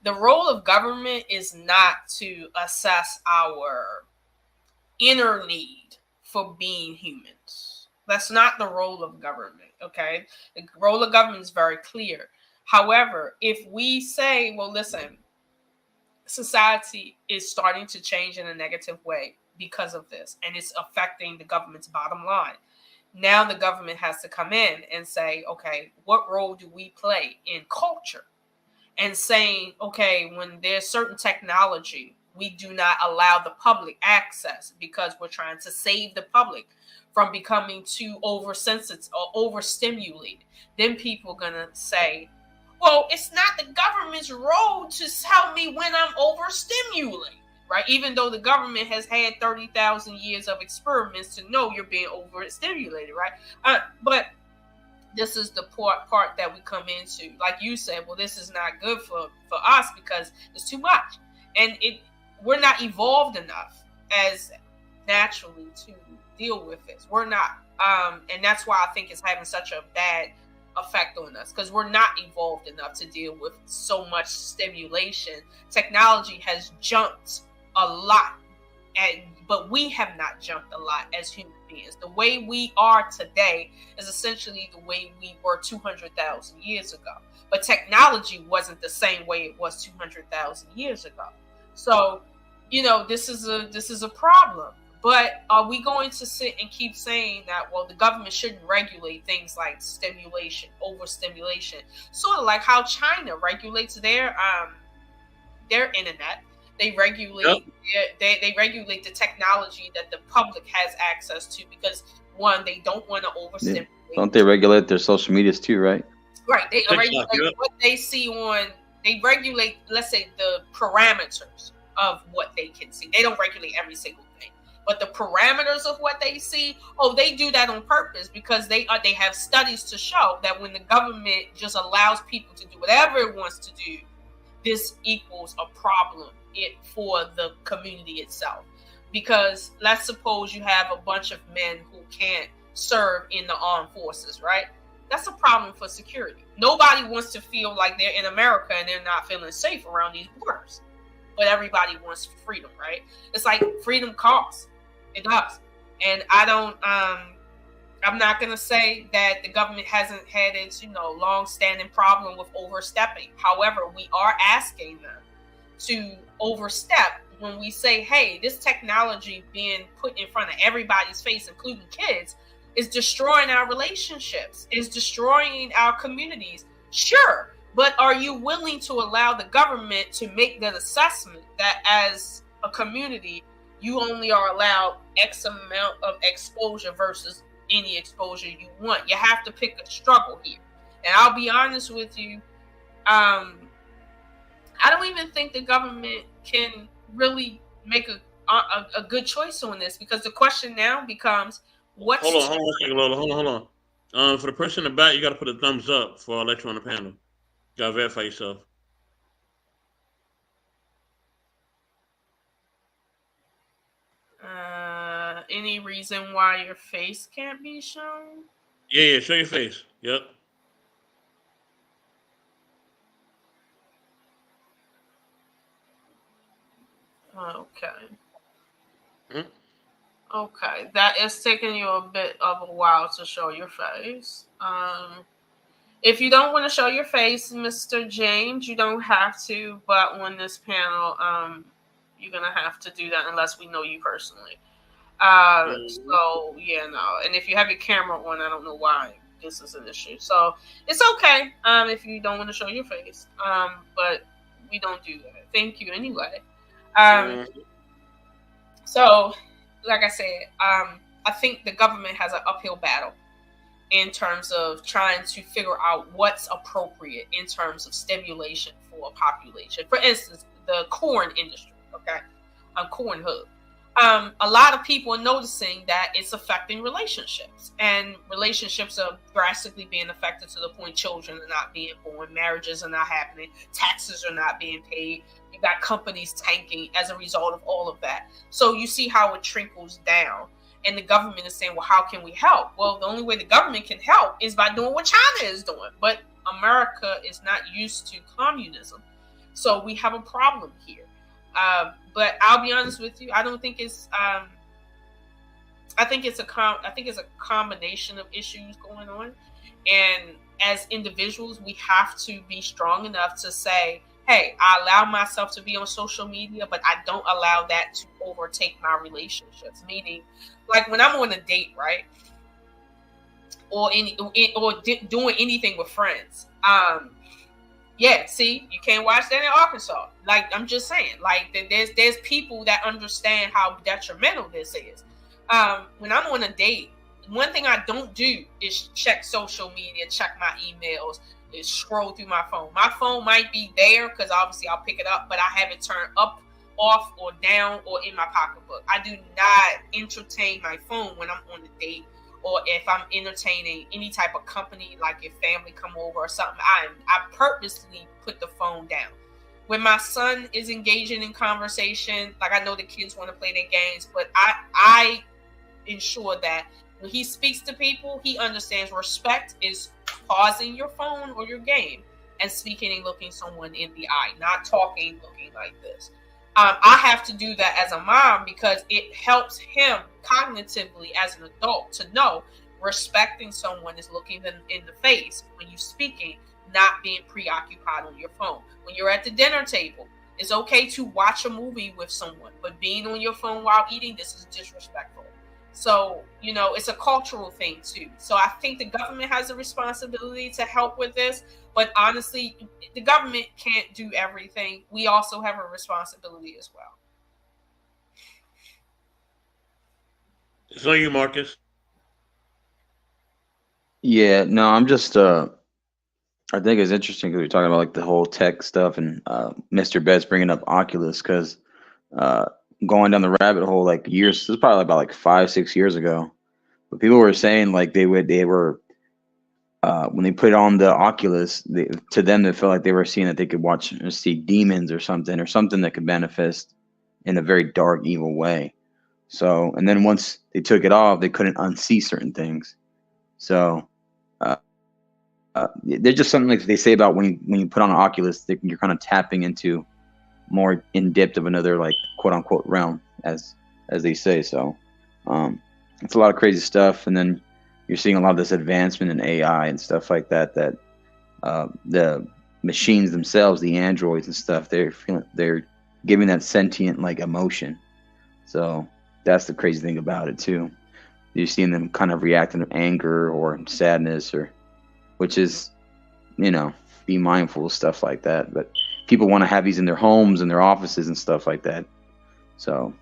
the role of government is not to assess our inner need for being humans. That's not the role of government, okay? The role of government is very clear. However, if we say, well, listen, society is starting to change in a negative way because of this, and it's affecting the government's bottom line. Now the government has to come in and say, okay, what role do we play in culture? And saying, okay, when there's certain technology, we do not allow the public access because we're trying to save the public from becoming too oversensitive or overstimulated, then people are gonna say, well, it's not the government's role to tell me when I'm overstimulated, right? Even though the government has had 30,000 years of experiments to know you're being overstimulated, right? But this is the part that we come into. Like you said, well, this is not good for us because it's too much. And we're not evolved enough as naturally to deal with this. We're not. And that's why I think it's having such a bad effect on us, because we're not evolved enough to deal with so much stimulation. Technology has jumped a lot, but we have not jumped a lot as human beings. The way we are today is essentially the way we were 200,000 years ago. But technology wasn't the same way it was 200,000 years ago. So, this is a problem. But are we going to sit and keep saying that, well, the government shouldn't regulate things like stimulation, overstimulation, sort of like how China regulates their internet? They regulate they regulate the technology that the public has access to because, one, they don't want to overstimulate. Yeah. Don't they regulate their social medias too, right? Right. They regulate what they see on. They regulate, let's say, the parameters of what they can see. They don't regulate every single thing. But the parameters of what they see, they do that on purpose because they have studies to show that when the government just allows people to do whatever it wants to do, this equals a problem for the community itself. Because let's suppose you have a bunch of men who can't serve in the armed forces, right? That's a problem for security. Nobody wants to feel like they're in America and they're not feeling safe around these borders. But everybody wants freedom, right? It's like freedom costs. It does. And I'm not going to say that the government hasn't had its, long-standing problem with overstepping. However, we are asking them to overstep when we say, hey, this technology being put in front of everybody's face, including kids, is destroying our relationships, is destroying our communities. Sure. But are you willing to allow the government to make that assessment that as a community, you only are allowed X amount of exposure versus any exposure you want? You have to pick a struggle here. And I'll be honest with you, I don't even think the government can really make a good choice on this, because the question now becomes, hold on. For the person in the back, you got to put a thumbs up before I let you on the panel. You got to verify yourself. Any reason why your face can't be shown? Yeah, show your face. Yep. Okay. Hmm? Okay, that is taking you a bit of a while to show your face. If you don't want to show your face, Mr. James, you don't have to, but on this panel, you're going to have to do that unless we know you personally. So, yeah, no. And if you have your camera on, I don't know why this is an issue. So, it's okay if you don't want to show your face, but we don't do that. Thank you anyway. So, like I said, I think the government has an uphill battle in terms of trying to figure out what's appropriate in terms of stimulation for a population. For instance, the corn industry, okay? Corn hub. A lot of people are noticing that it's affecting relationships, and relationships are drastically being affected to the point children are not being born, marriages are not happening, taxes are not being paid. You got companies tanking as a result of all of that. So you see how it trickles down, and the government is saying, well, how can we help? Well, the only way the government can help is by doing what China is doing. But America is not used to communism. So we have a problem here. But I'll be honest with you, I don't think it's. I think it's a combination of issues going on, and as individuals, we have to be strong enough to say, "Hey, I allow myself to be on social media, but I don't allow that to overtake my relationships." Meaning, like when I'm on a date, right, or doing anything with friends. Yeah, see, you can't watch that in Arkansas. Like, I'm just saying, like, there's people that understand how detrimental this is. When I'm on a date one thing I don't do is check social media, check my emails, is scroll through my phone. My phone might be there because obviously I'll pick it up, but I have it turned up, off, or down, or in my pocketbook. I do not entertain my phone when I'm on a date, or if I'm entertaining any type of company, like if family come over or something. I purposely put the phone down. When my son is engaging in conversation, like I know the kids want to play their games, but I ensure that when he speaks to people, he understands respect is pausing your phone or your game and speaking and looking someone in the eye, not talking, looking like this. I have to do that as a mom because it helps him cognitively as an adult to know respecting someone is looking them in the face when you're speaking, not being preoccupied on your phone. When you're at the dinner table, it's okay to watch a movie with someone, but being on your phone while eating, this is disrespectful. So, it's a cultural thing too. So I think the government has a responsibility to help with this. But honestly, the government can't do everything. We also have a responsibility as well. It's on you, Marcus. Yeah, no, I'm just I think it's interesting because we're talking about like the whole tech stuff and Mr. Betts bringing up Oculus because going down the rabbit hole like years, this was probably about like 5-6 years ago. But people were saying like they were when they put on the Oculus, to them they felt like they were seeing that they could watch or see demons or something that could manifest in a very dark, evil way. So, and then once they took it off, they couldn't unsee certain things. So, there's just something like they say about when you put on an Oculus, you're kind of tapping into more in depth of another like quote unquote realm, as they say. So, it's a lot of crazy stuff, and then you're seeing a lot of this advancement in AI and stuff like that. That the machines themselves, the androids and stuff, they're giving that sentient like emotion. So that's the crazy thing about it too. You're seeing them kind of react in anger or sadness, or which is, be mindful of stuff like that. But people want to have these in their homes and their offices and stuff like that. So,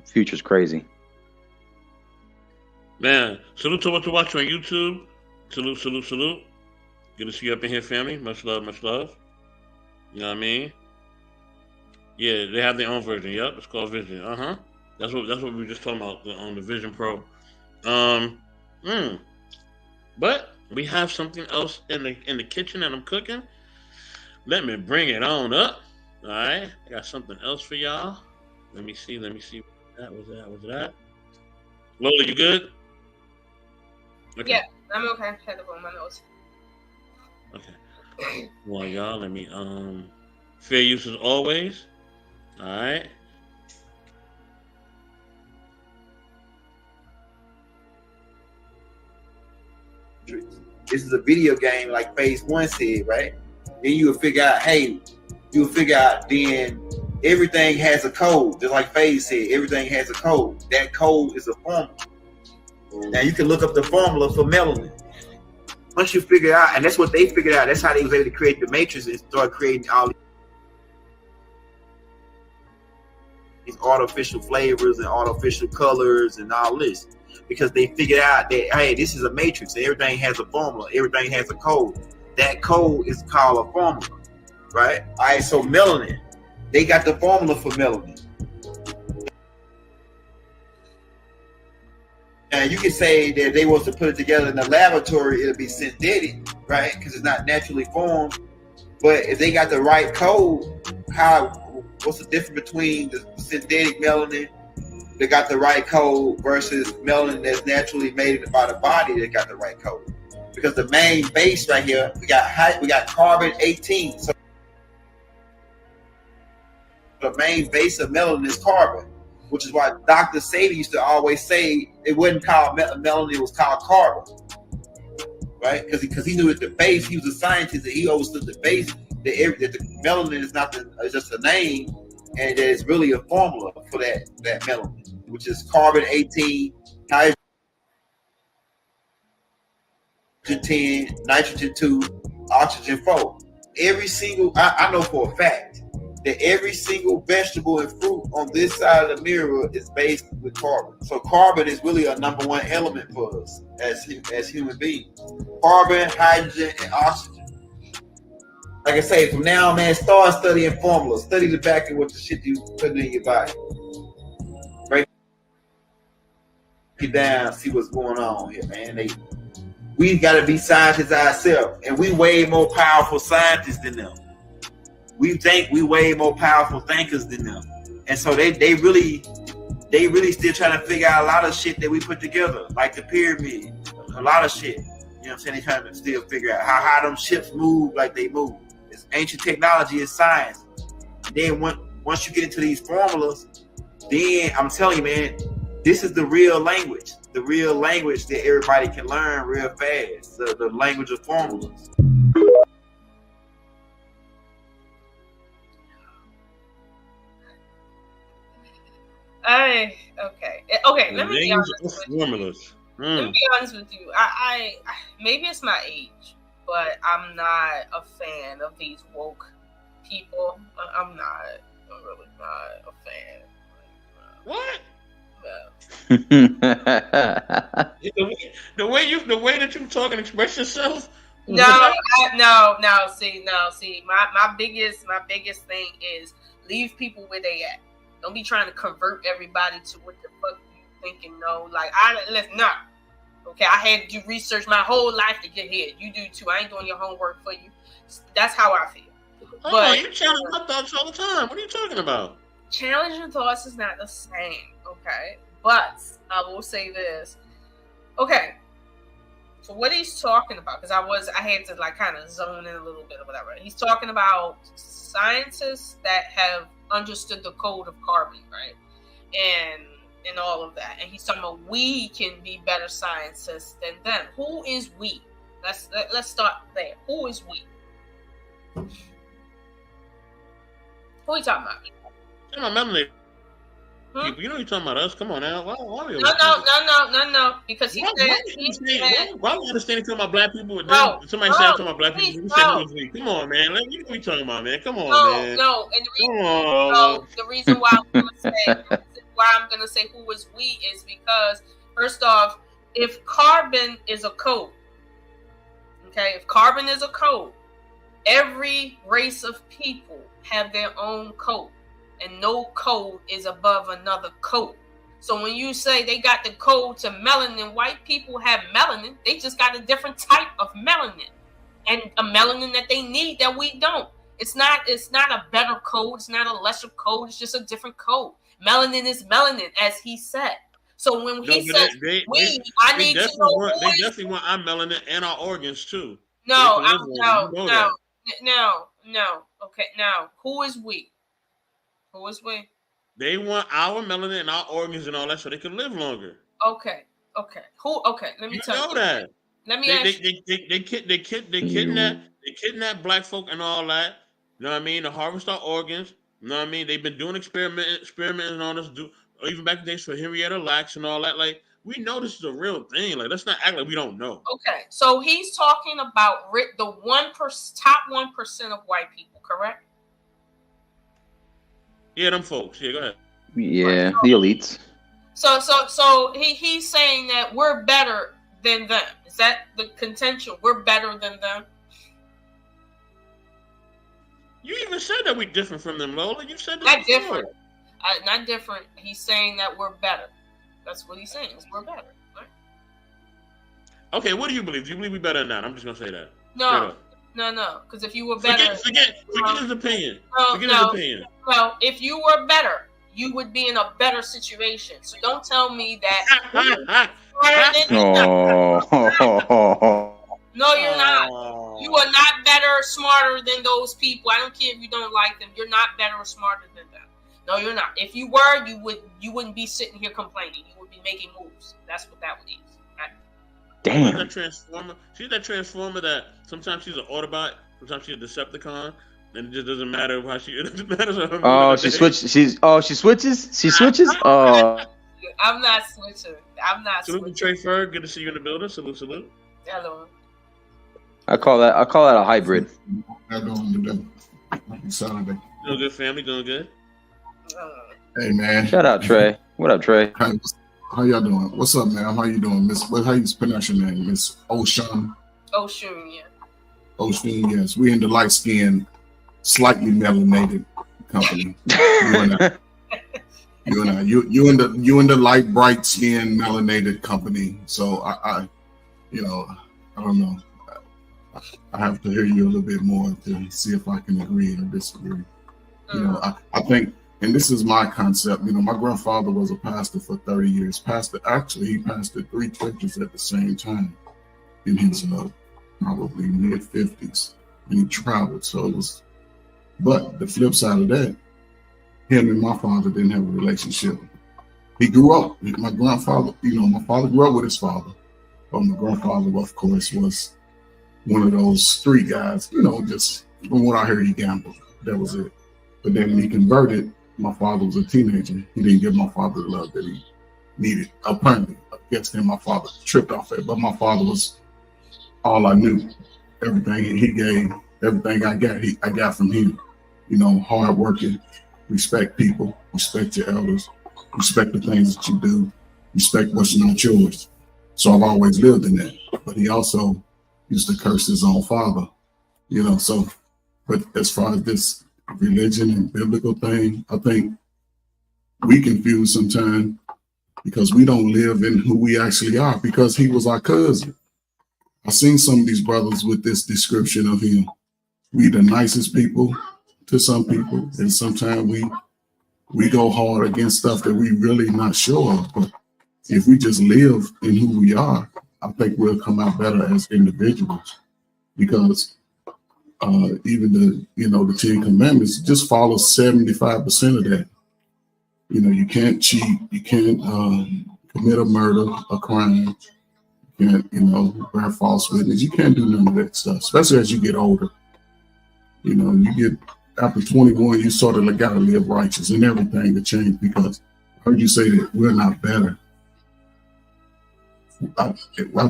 future's crazy. Man, salute to what you watch on YouTube. Salute. Good to see you up in here, family. Much love. You know what I mean? Yeah, they have their own version. Yep, it's called Vision. That's what we were just talking about on the Vision Pro. But we have something else in the kitchen that I'm cooking. Let me bring it on up. All right, I got something else for y'all. Let me see. That was that. Lola, you good? Okay. Yeah, I'm okay. I had to blow my nose. Okay. Well, y'all, let me fair use as always. All right. This is a video game, like Phase 1 said, right? Then you'll figure out, then everything has a code. Just like Phase said, everything has a code. That code is a formula. Now you can look up the formula for melanin. Once you figure out, and that's what they figured out, that's how they was able to create the Matrix and start creating all these artificial flavors and artificial colors and all this. Because they figured out that, hey, this is a matrix. Everything has a formula. Everything has a code. That code is called a formula, right? All right, so melanin. They got the formula for melanin. Now, you can say that they was to put it together in the laboratory, it'll be synthetic, right? Because it's not naturally formed. But if they got the right code, what's the difference between the synthetic melanin that got the right code versus melanin that's naturally made by the body that got the right code? Because the main base right here, we got carbon 18. So the main base of melanin is carbon, which is why Dr. Sadie used to always say it wasn't called melanin, it was called carbon, right? Because he knew that the base, he was a scientist, and he understood the base, that the melanin is not just a name, and that it's really a formula for that melanin, which is carbon 18, hydrogen 10, nitrogen 2, oxygen 4. Every single, I know for a fact that every single vegetable and fruit on this side of the mirror is based with carbon. So carbon is really a number one element for us as human beings. Carbon, hydrogen, and oxygen. Like I say, from now on, man, start studying formulas. Study the back of what the shit you put in your body. Break it down, see what's going on here, man. We got to be scientists ourselves, and we way more powerful scientists than them. We think we way more powerful thinkers than them, and so they really still trying to figure out a lot of shit that we put together, like the pyramid, a lot of shit. You know what I'm saying? They trying to still figure out how them ships move like they move. It's ancient technology, it's science. And then once you get into these formulas, then I'm telling you, man, this is the real language that everybody can learn real fast. The language of formulas. Okay. Let me be honest with you. Formulas. Let me be honest with you. I maybe it's my age, but I'm not a fan of these woke people. I'm really not a fan. What? No. the way that you talk and express yourself. No. See, my biggest thing is leave people where they at. Don't be trying to convert everybody to what the fuck you thinking. No, like no. Okay, I had to research my whole life to get here. You do too. I ain't doing your homework for you. That's how I feel. But you challenge my thoughts all the time. What are you talking about? Challenging thoughts is not the same. Okay, but I will say this. Okay, so what he's talking about, because I had to like kind of zone in a little bit or whatever. He's talking about scientists that have understood the code of carbon, right? And all of that. And he's talking about we can be better scientists than them. Who is we? Let's start there. Who is we? Who are you talking about? I'm not melanated. You know you're talking about us. Come on now. Why No. Because he said. Why would you understand talking about black people? Somebody said talking about black people. You said it was me. Come on, man. You know what you're talking about, man. Come on, man. No. And the reason why I'm gonna say who is we is because first off, if carbon is a code, okay, if carbon is a code, every race of people have their own code. And no code is above another code. So when you say they got the code to melanin, white people have melanin. They just got a different type of melanin, and a melanin that they need that we don't. It's not a better code. It's not a lesser code. It's just a different code. Melanin is melanin, as he said. So when he says I need to know they definitely want our melanin and our organs too. No. Okay, now who is we? Who is we? They want our melanin and our organs and all that so they can live longer. Okay. Who? Okay, let me tell you. You know that. Let me ask you. They kidnap black folk and all that. You know what I mean? To harvest our organs. You know what I mean? They've been doing experimenting on us, even back in the days for Henrietta Lacks and all that. Like, we know this is a real thing. Like, let's not act like we don't know. Okay, so he's talking about the top 1% of white people, correct? Yeah, them folks. Yeah, go ahead. Yeah, the elites. So he's saying that we're better than them. Is that the contention? We're better than them? You even said that we're different from them, Lola. You said that not different. Not different. He's saying that we're better. That's what he's saying. Is we're better. Right? Okay, what do you believe? Do you believe we're better than that? I'm just gonna say that. No. Because if you were better, forget his opinion. Forget his opinion. Well, if you were better, you would be in a better situation. So don't tell me that. No, you're not. You are not better or smarter than those people. I don't care if you don't like them. You're not better or smarter than them. No, you're not. If you were, you wouldn't be sitting here complaining. You would be making moves. That's what that would be. Right? Damn. She's that transformer that sometimes she's an Autobot, sometimes she's a Decepticon, and it just doesn't matter how she. It doesn't matter. Oh, she switches. She switches. She switches. Oh. I'm not switching. Salute to Trey Ferg. Good to see you in the building. Salute. Hello. I call that a hybrid. Happy Saturday. Doing good, family. Doing good. Hey man. Shout out Trey. What up, Trey? How y'all doing? What's up, man? How you doing, Miss? How you pronounce your name, Miss Oshun? Oshun, yeah. Oshun, yes. We in the light skinned, slightly melanated company. You in the light, bright skinned, melanated company. So I don't know. I have to hear you a little bit more to see if I can agree or disagree. You know, I think, and this is my concept. You know, my grandfather was a pastor for 30 years. He pastored 3 churches at the same time in his probably mid-50s, and he traveled. So it was, but the flip side of that, him and my father didn't have a relationship. He grew up. My grandfather, my father grew up with his father, but my grandfather, of course, was one of those street guys. Just from what I heard, he gambled. That was it. But then when he converted, my father was a teenager. He didn't give my father the love that he needed. Apparently, against him, my father tripped off it. But my father was all I knew. Everything he gave, everything I got from him. Hard working, respect people, respect your elders, respect the things that you do, respect what's not yours. So I've always lived in that. But he also used to curse his own father, but as far as this religion and biblical thing, I think we confuse sometimes because we don't live in who we actually are, because he was our cousin. I've seen some of these brothers with this description of him. We the nicest people to some people, and sometimes we go hard against stuff that we really not sure of. But if we just live in who we are, I think we'll come out better as individuals, because even the 10 Commandments just follow 75% of that. You can't cheat, you can't commit a murder, a crime, you can't, bear false witness. You can't do none of that stuff, especially as you get older. You get after 21, you sort of got to live righteous, and everything to change, because I heard you say that we're not better. I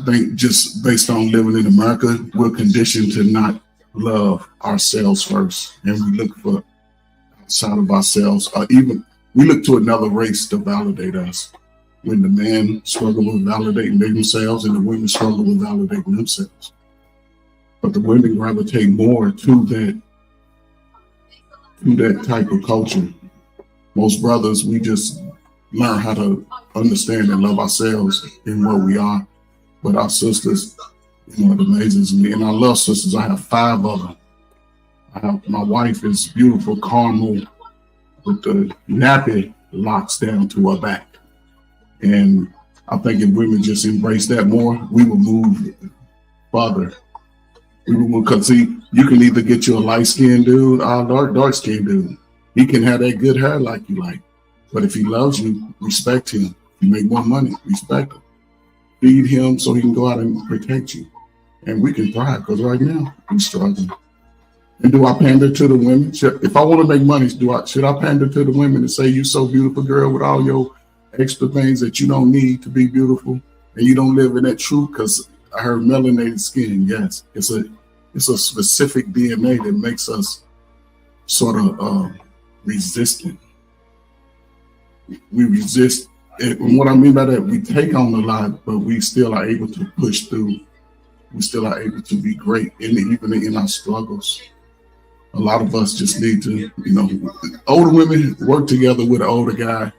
think just based on living in America, we're conditioned to not love ourselves first, and we look for outside of ourselves, or even we look to another race to validate us. When the men struggle with validating themselves, and the women struggle with validating themselves, but the women gravitate more to that type of culture. Most brothers, we just learn how to understand and love ourselves in where we are. But our sisters, it amazes me. And I love sisters. I have 5 of them. My wife is beautiful, caramel, with the nappy locks down to her back. And I think if women just embrace that more, we will move further. Because see, you can either get you a light-skinned dude or a dark-skinned dude. He can have that good hair like you like. But if he loves you, respect him. You make more money, respect him. Feed him so he can go out and protect you. And we can thrive, because right now, we're struggling. And do I pander to the women? If I want to make money, should I pander to the women and say, you so beautiful, girl, with all your extra things that you don't need to be beautiful, and you don't live in that truth? Because I heard melanated skin, yes. It's a specific DNA that makes us sort of resistant. We resist. And what I mean by that, we take on a lot, but we still are able to push through. We still are able to be great, even in our struggles. A lot of us just need to, older women work together with an older guy,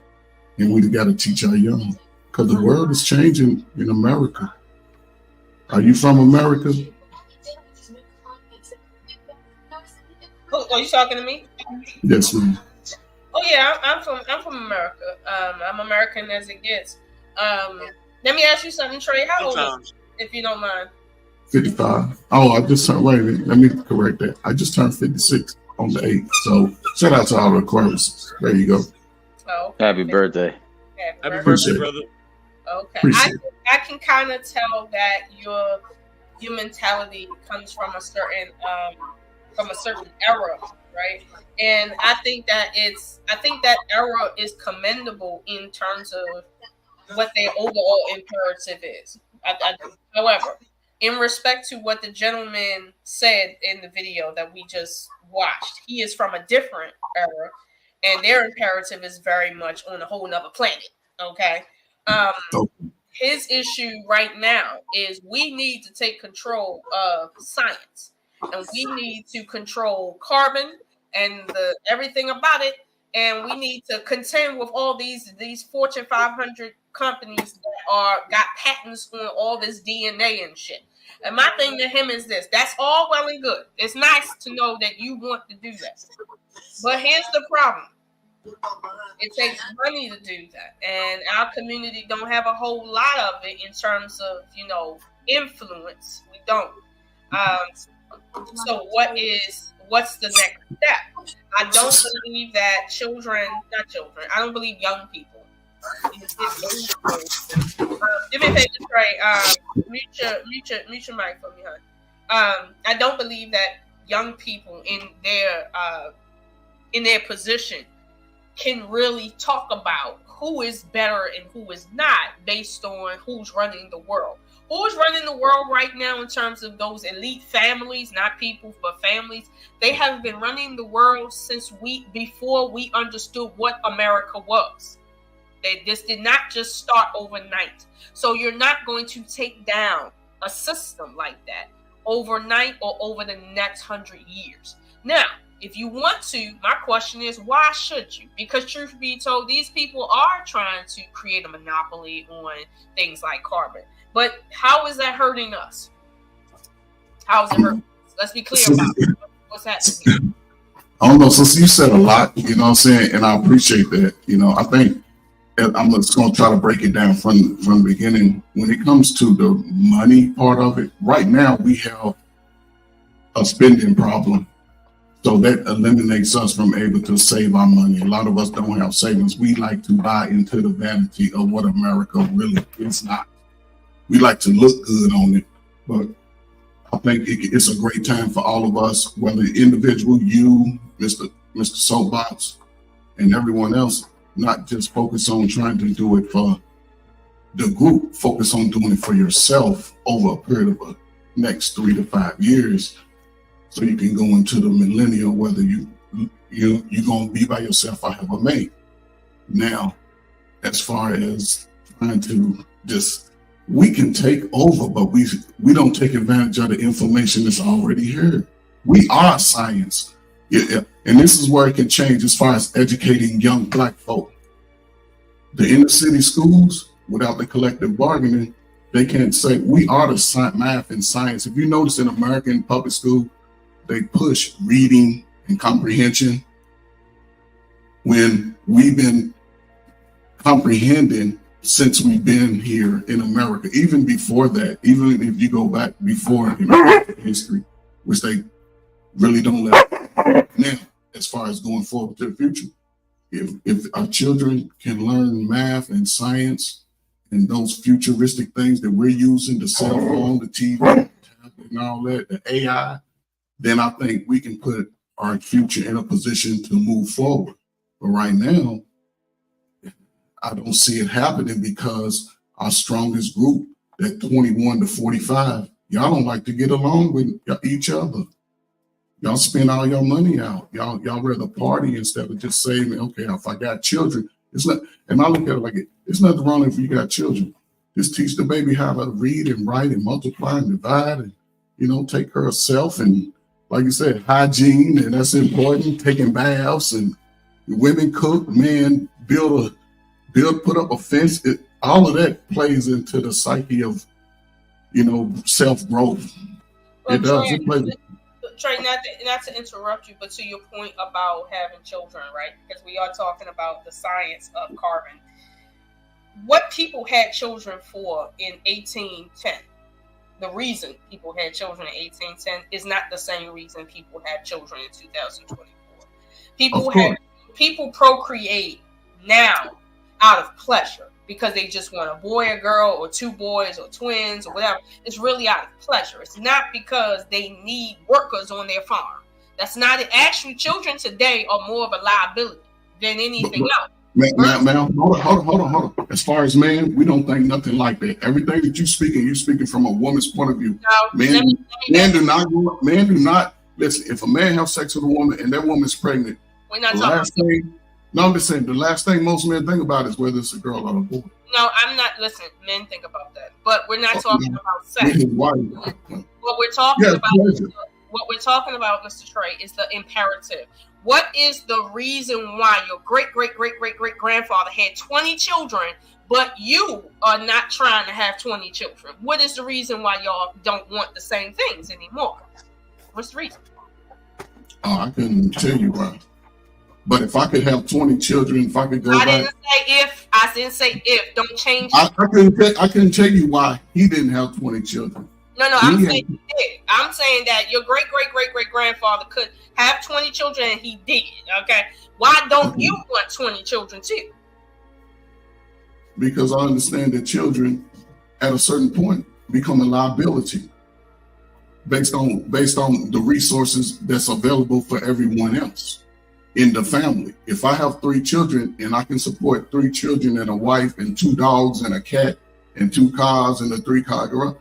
and we got to teach our young, because the world is changing in America. Are you from America? Oh, are you talking to me? Yes, ma'am. Oh yeah, I'm from America. I'm American as it gets. Let me ask you something, Trey. How old are you, if you don't mind? 55. Oh, I just turned, wait a minute, let me correct that. I just turned 56 on the 8th. So shout out to all the Aquarius. There you go. Oh, Happy birthday. Happy birthday, brother. Okay. I can kind of tell that your mentality comes from a certain era, right? And I think that era is commendable in terms of what their overall imperative is. However, in respect to what the gentleman said in the video that we just watched, he is from a different era, and their imperative is very much on a whole nother planet. Okay. His issue right now is we need to take control of science, and we need to control carbon and everything about it. And we need to contend with all these Fortune 500 companies that got patents on all this DNA and shit. And my thing to him is this: that's all well and good. It's nice to know that you want to do that, but here's the problem. It takes money to do that, and our community don't have a whole lot of it in terms of, influence. We don't. So what's the next step? I don't believe that I don't believe young people. Do me a favor, Trey. Mute your mic for me, hon. I don't believe that young people in their position can really talk about who is better and who is not based on who's running the world. Who's running the world right now in terms of those elite families, not people, but families? They have been running the world since before we understood what America was. This did not just start overnight. So you're not going to take down a system like that overnight or over the next 100 years. Now, if you want to, my question is, why should you? Because truth be told, these people are trying to create a monopoly on things like carbon. But how is that hurting us? How is it hurting us? Let's be clear about what's happening. I don't know. So you said a lot, you know what I'm saying? And I appreciate that. I think I'm just going to try to break it down from the beginning. When it comes to the money part of it, right now we have a spending problem. So that eliminates us from able to save our money. A lot of us don't have savings. We like to buy into the vanity of what America really is not. We like to look good on it, but I think it's a great time for all of us, whether individual, you, Mr. Soapbox, and everyone else, not just focus on trying to do it for the group, focus on doing it for yourself over a period of the next 3 to 5 years. So you can go into the millennium, whether you're going to be by yourself or have a mate. Now, as far as trying to we can take over, but we don't take advantage of the information that's already here. We are science. Yeah, and this is where it can change as far as educating young Black folk. The inner city schools, without the collective bargaining, they can't say we are the math and science. If you notice in American public school, they push reading and comprehension when we've been comprehending since we've been here in America. Even before that, even if you go back before history, which they really don't let now, as far as going forward to the future. If our children can learn math and science and those futuristic things that we're using, the cell phone, the TV, tablet, and all that, the AI, then I think we can put our future in a position to move forward. But right now, I don't see it happening because our strongest group, that 21 to 45, y'all don't like to get along with each other. Y'all spend all your money out. Y'all rather party instead of just saying, okay, if I got children, it's not, and I look at it like it's nothing wrong if you got children. Just teach the baby how to read and write and multiply and divide and, take care of self and, like you said, hygiene, and that's important. Taking baths and women cook, men put up a fence. All of that plays into the psyche of, self-growth. Well, it does. Trey, not to interrupt you, but to your point about having children, right? Because we are talking about the science of carbon. What people had children for in 1810, the reason people had children in 1810 is not the same reason people had children in 2024. People procreate now out of pleasure because they just want a boy, a girl, or two boys, or twins, or whatever. It's really out of pleasure. It's not because they need workers on their farm. That's not it. Actually, children today are more of a liability than anything else. Ma'am, hold on. As far as man, we don't think nothing like that. Everything that you're speaking from a woman's point of view. No, Men do not listen. If a man has sex with a woman and that woman's pregnant, we're not the talking last thing. No, I'm just saying the last thing most men think about is whether it's a girl or a boy. No, I'm not. Listen, men think about that, but we're not talking about sex. What we're talking about, Mr. Trey, is the imperative. What is the reason why your great grandfather had 20 children, but you are not trying to have 20 children? What is the reason why y'all don't want the same things anymore? What's the reason? Oh, I couldn't tell you why. But if I could have 20 children, if I could go back. I didn't say if. Don't change I couldn't tell you why he didn't have 20 children. No, I'm saying he did. I'm saying that your great grandfather could have 20 children and he did. Okay. Why don't you want 20 children too? Because I understand that children at a certain point become a liability based on the resources that's available for everyone else in the family. If I have 3 children and I can support 3 children and a wife and 2 dogs and a cat and 2 cars and a 3-car garage,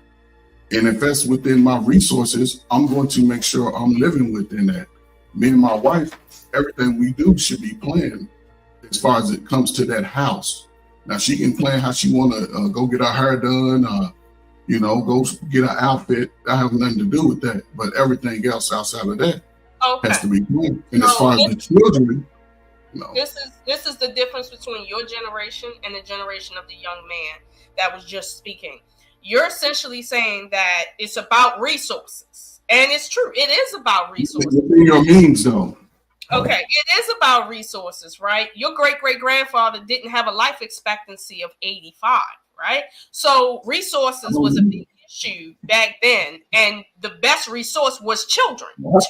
and if that's within my resources, I'm going to make sure I'm living within that. Me and my wife, everything we do should be planned as far as it comes to that house. Now she can plan how she want to go get her hair done, go get an outfit. I have nothing to do with that. But everything else outside of that has to be planned. And as far as the children, this is the difference between your generation and the generation of the young man that was just speaking. You're essentially saying that it's about resources. And it's true. It is about resources. Within your means, though. Okay, it is about resources, right? Your great-grandfather didn't have a life expectancy of 85, right? So resources was a big issue back then. And the best resource was children to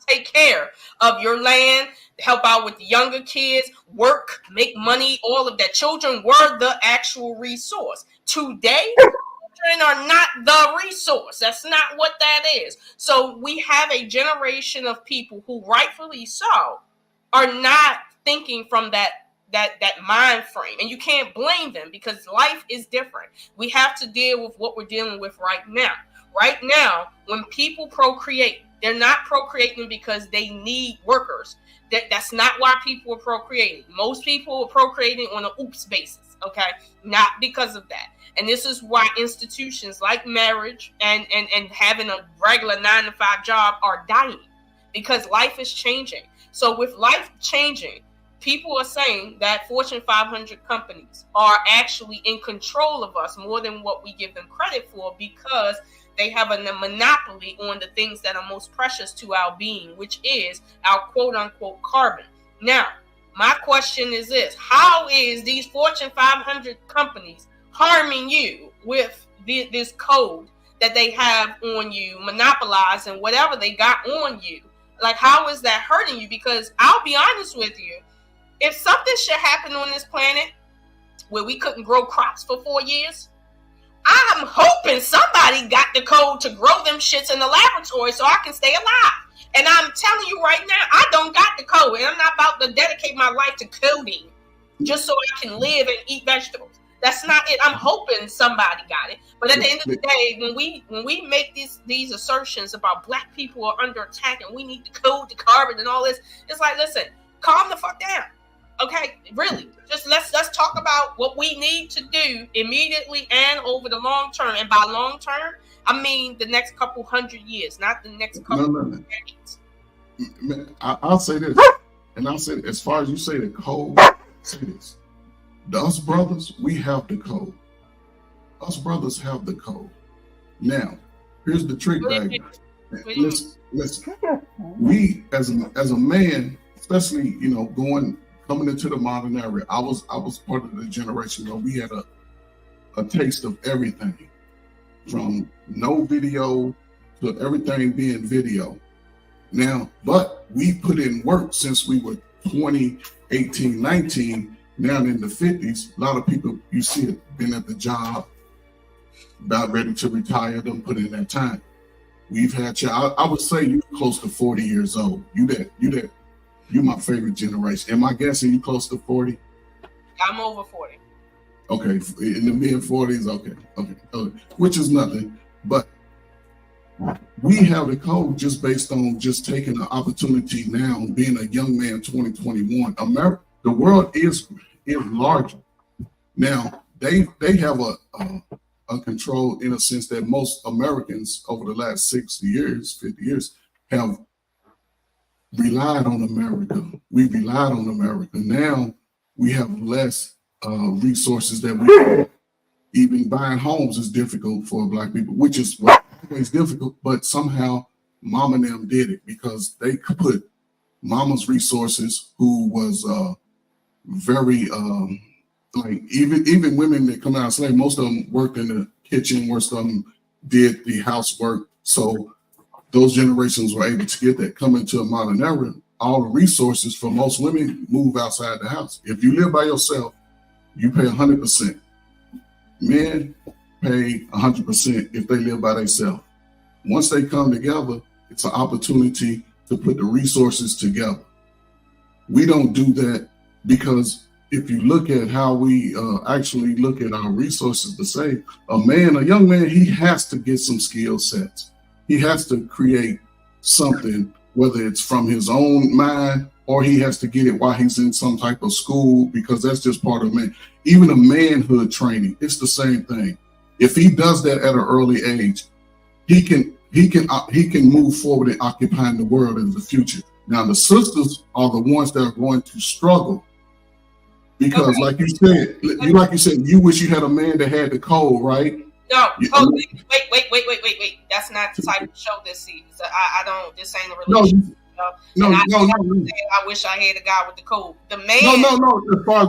take care of your land, help out with the younger kids, work, make money, all of that. Children were the actual resource. Today, children are not the resource. That's not what that is. So we have a generation of people who, rightfully so, are not thinking from that mind frame. And you can't blame them because life is different. We have to deal with what we're dealing with right now. Right now, when people procreate, they're not procreating because they need workers. That's not why people are procreating. Most people are procreating on an oops basis, okay? Not because of that. And this is why institutions like marriage and having a regular 9-to-5 job are dying, because life is changing. So with life changing, people are saying that Fortune 500 companies are actually in control of us more than what we give them credit for, because they have a monopoly on the things that are most precious to our being, which is our quote unquote carbon. Now, my question is this: how is these Fortune 500 companies harming you with this code that they have on you, monopolizing whatever they got on you? Like, how is that hurting you? Because I'll be honest with you, if something should happen on this planet where we couldn't grow crops for 4 years, I'm hoping somebody got the code to grow them shits in the laboratory so I can stay alive. And I'm telling you right now, I don't got the code, and I'm not about to dedicate my life to coding just so I can live and eat vegetables. That's not it. I'm hoping somebody got it. But at the end of the day, when we make these assertions about black people are under attack and we need to code the carbon and all this, it's like, listen, calm the fuck down. Okay, really, just let's talk about what we need to do immediately and over the long term. And by long term, I mean the next couple 100 years, not the next couple decades. I'll say this, and I'll say, as far as you say the code, say this: us brothers, we have the code. Us brothers have the code. Now, here's the trick bag. Listen. We as a man, especially coming into the modern era, I was part of the generation where we had a taste of everything, from no video to everything being video. Now, but we put in work since we were 20, 18, 19, now in the 50s. A lot of people, you see it, been at the job, about ready to retire, them put in that time. We've had I would say you close to 40 years old. You my favorite generation. Am I guessing you close to 40? I'm over 40. Okay, in the mid-40s. Okay, which is nothing, but we have a code just based on just taking the opportunity now, being a young man, 2021. America, the world is larger now. They have a control in a sense that most Americans over the last 60 years, 50 years have relied on America. We relied on America. Now we have less resources that we even buying homes is difficult for Black people, which is always difficult, but somehow Mom and them did it because they could put Mama's resources, who was very like even women that come out of slavery, most of them worked in the kitchen, most of them did the housework. So those generations were able to get that. Coming to a modern era, all the resources for most women move outside the house. If you live by yourself, you pay 100%. Men pay 100% if they live by themselves. Once they come together, it's an opportunity to put the resources together. We don't do that because if you look at how we actually look at our resources to save, a young man, he has to get some skill sets. He has to create something, whether it's from his own mind or he has to get it while he's in some type of school, because that's just part of man. Even a manhood training, it's the same thing. If he does that at an early age, he can move forward in occupying the world in the future. Now, the sisters are the ones that are going to struggle because, like you said, you wish you had a man that had the code, right? No. Oh, wait. That's not the type of show this season. I don't. This ain't a relationship. No. I wish I had a guy with the code. The man. No. As far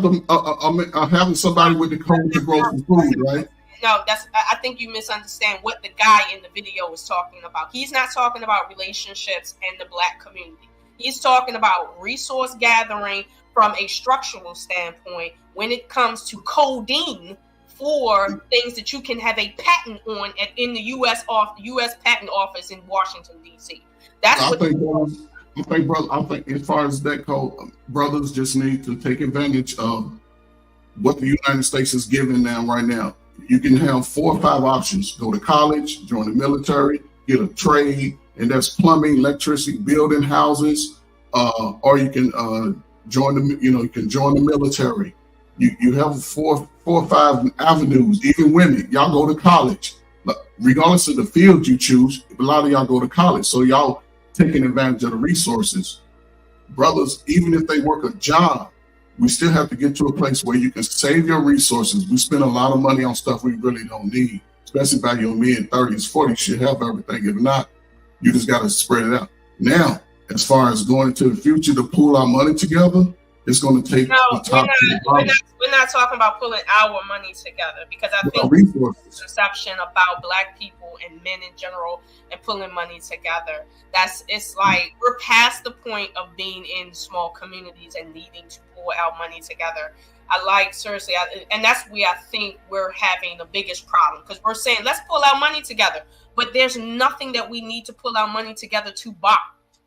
as having somebody with the code to grow some food, right? No, I think you misunderstand what the guy in the video is talking about. He's not talking about relationships and the Black community. He's talking about resource gathering from a structural standpoint when it comes to codeine for things that you can have a patent on in the U.S. Patent Office in Washington, D.C. That's what I think as far as that code, brothers just need to take advantage of what the United States is giving them right now. You can have 4 or 5 options: go to college, join the military, get a trade, and that's plumbing, electricity, building houses, or you can join the military. You have 4 or 5 avenues. Even women, y'all go to college, regardless of the field you choose. A lot of y'all go to college, so y'all taking advantage of the resources. Brothers, even if they work a job, we still have to get to a place where you can save your resources. We spend a lot of money on stuff we really don't need, especially by your mid-30s, 40s. You should have everything. If not, you just got to spread it out. Now, as far as going into the future to pull our money together, it's going to take the top. We're not talking about pulling our money together, because I think the perception about Black people and men in general and pulling money together, it's like we're past the point of being in small communities and needing to pull our money together. And that's where I think we're having the biggest problem, because we're saying let's pull our money together, but there's nothing that we need to pull our money together to buy.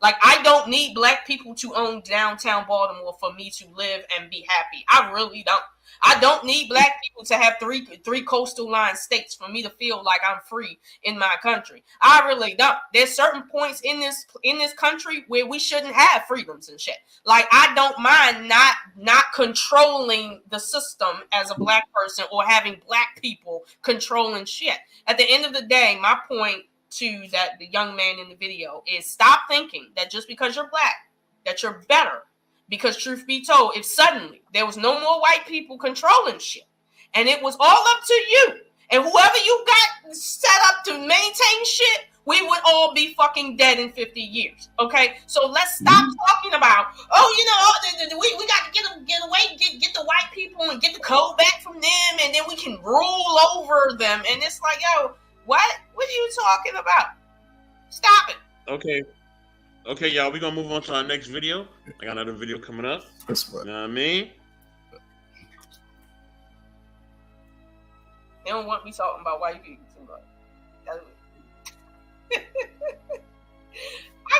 Like, I don't need Black people to own downtown Baltimore for me to live and be happy. I really don't. I don't need Black people to have three coastal line states for me to feel like I'm free in my country. I really don't. There's certain points in this country where we shouldn't have freedoms and shit. Like, I don't mind not controlling the system as a Black person or having Black people controlling shit. At the end of the day, my point to that the young man in the video is stop thinking that just because you're Black that you're better, because truth be told, if suddenly there was no more white people controlling shit and it was all up to you and whoever you got set up to maintain shit, we would all be fucking dead in 50 years. Okay, so let's stop talking about we got to get the white people and get the code back from them, and then we can rule over them. And it's like, yo, what are you talking about? Stop it. Okay, y'all, we're going to move on to our next video. I got another video coming up. That's what. You know what I mean? They don't want me talking about white people too much. I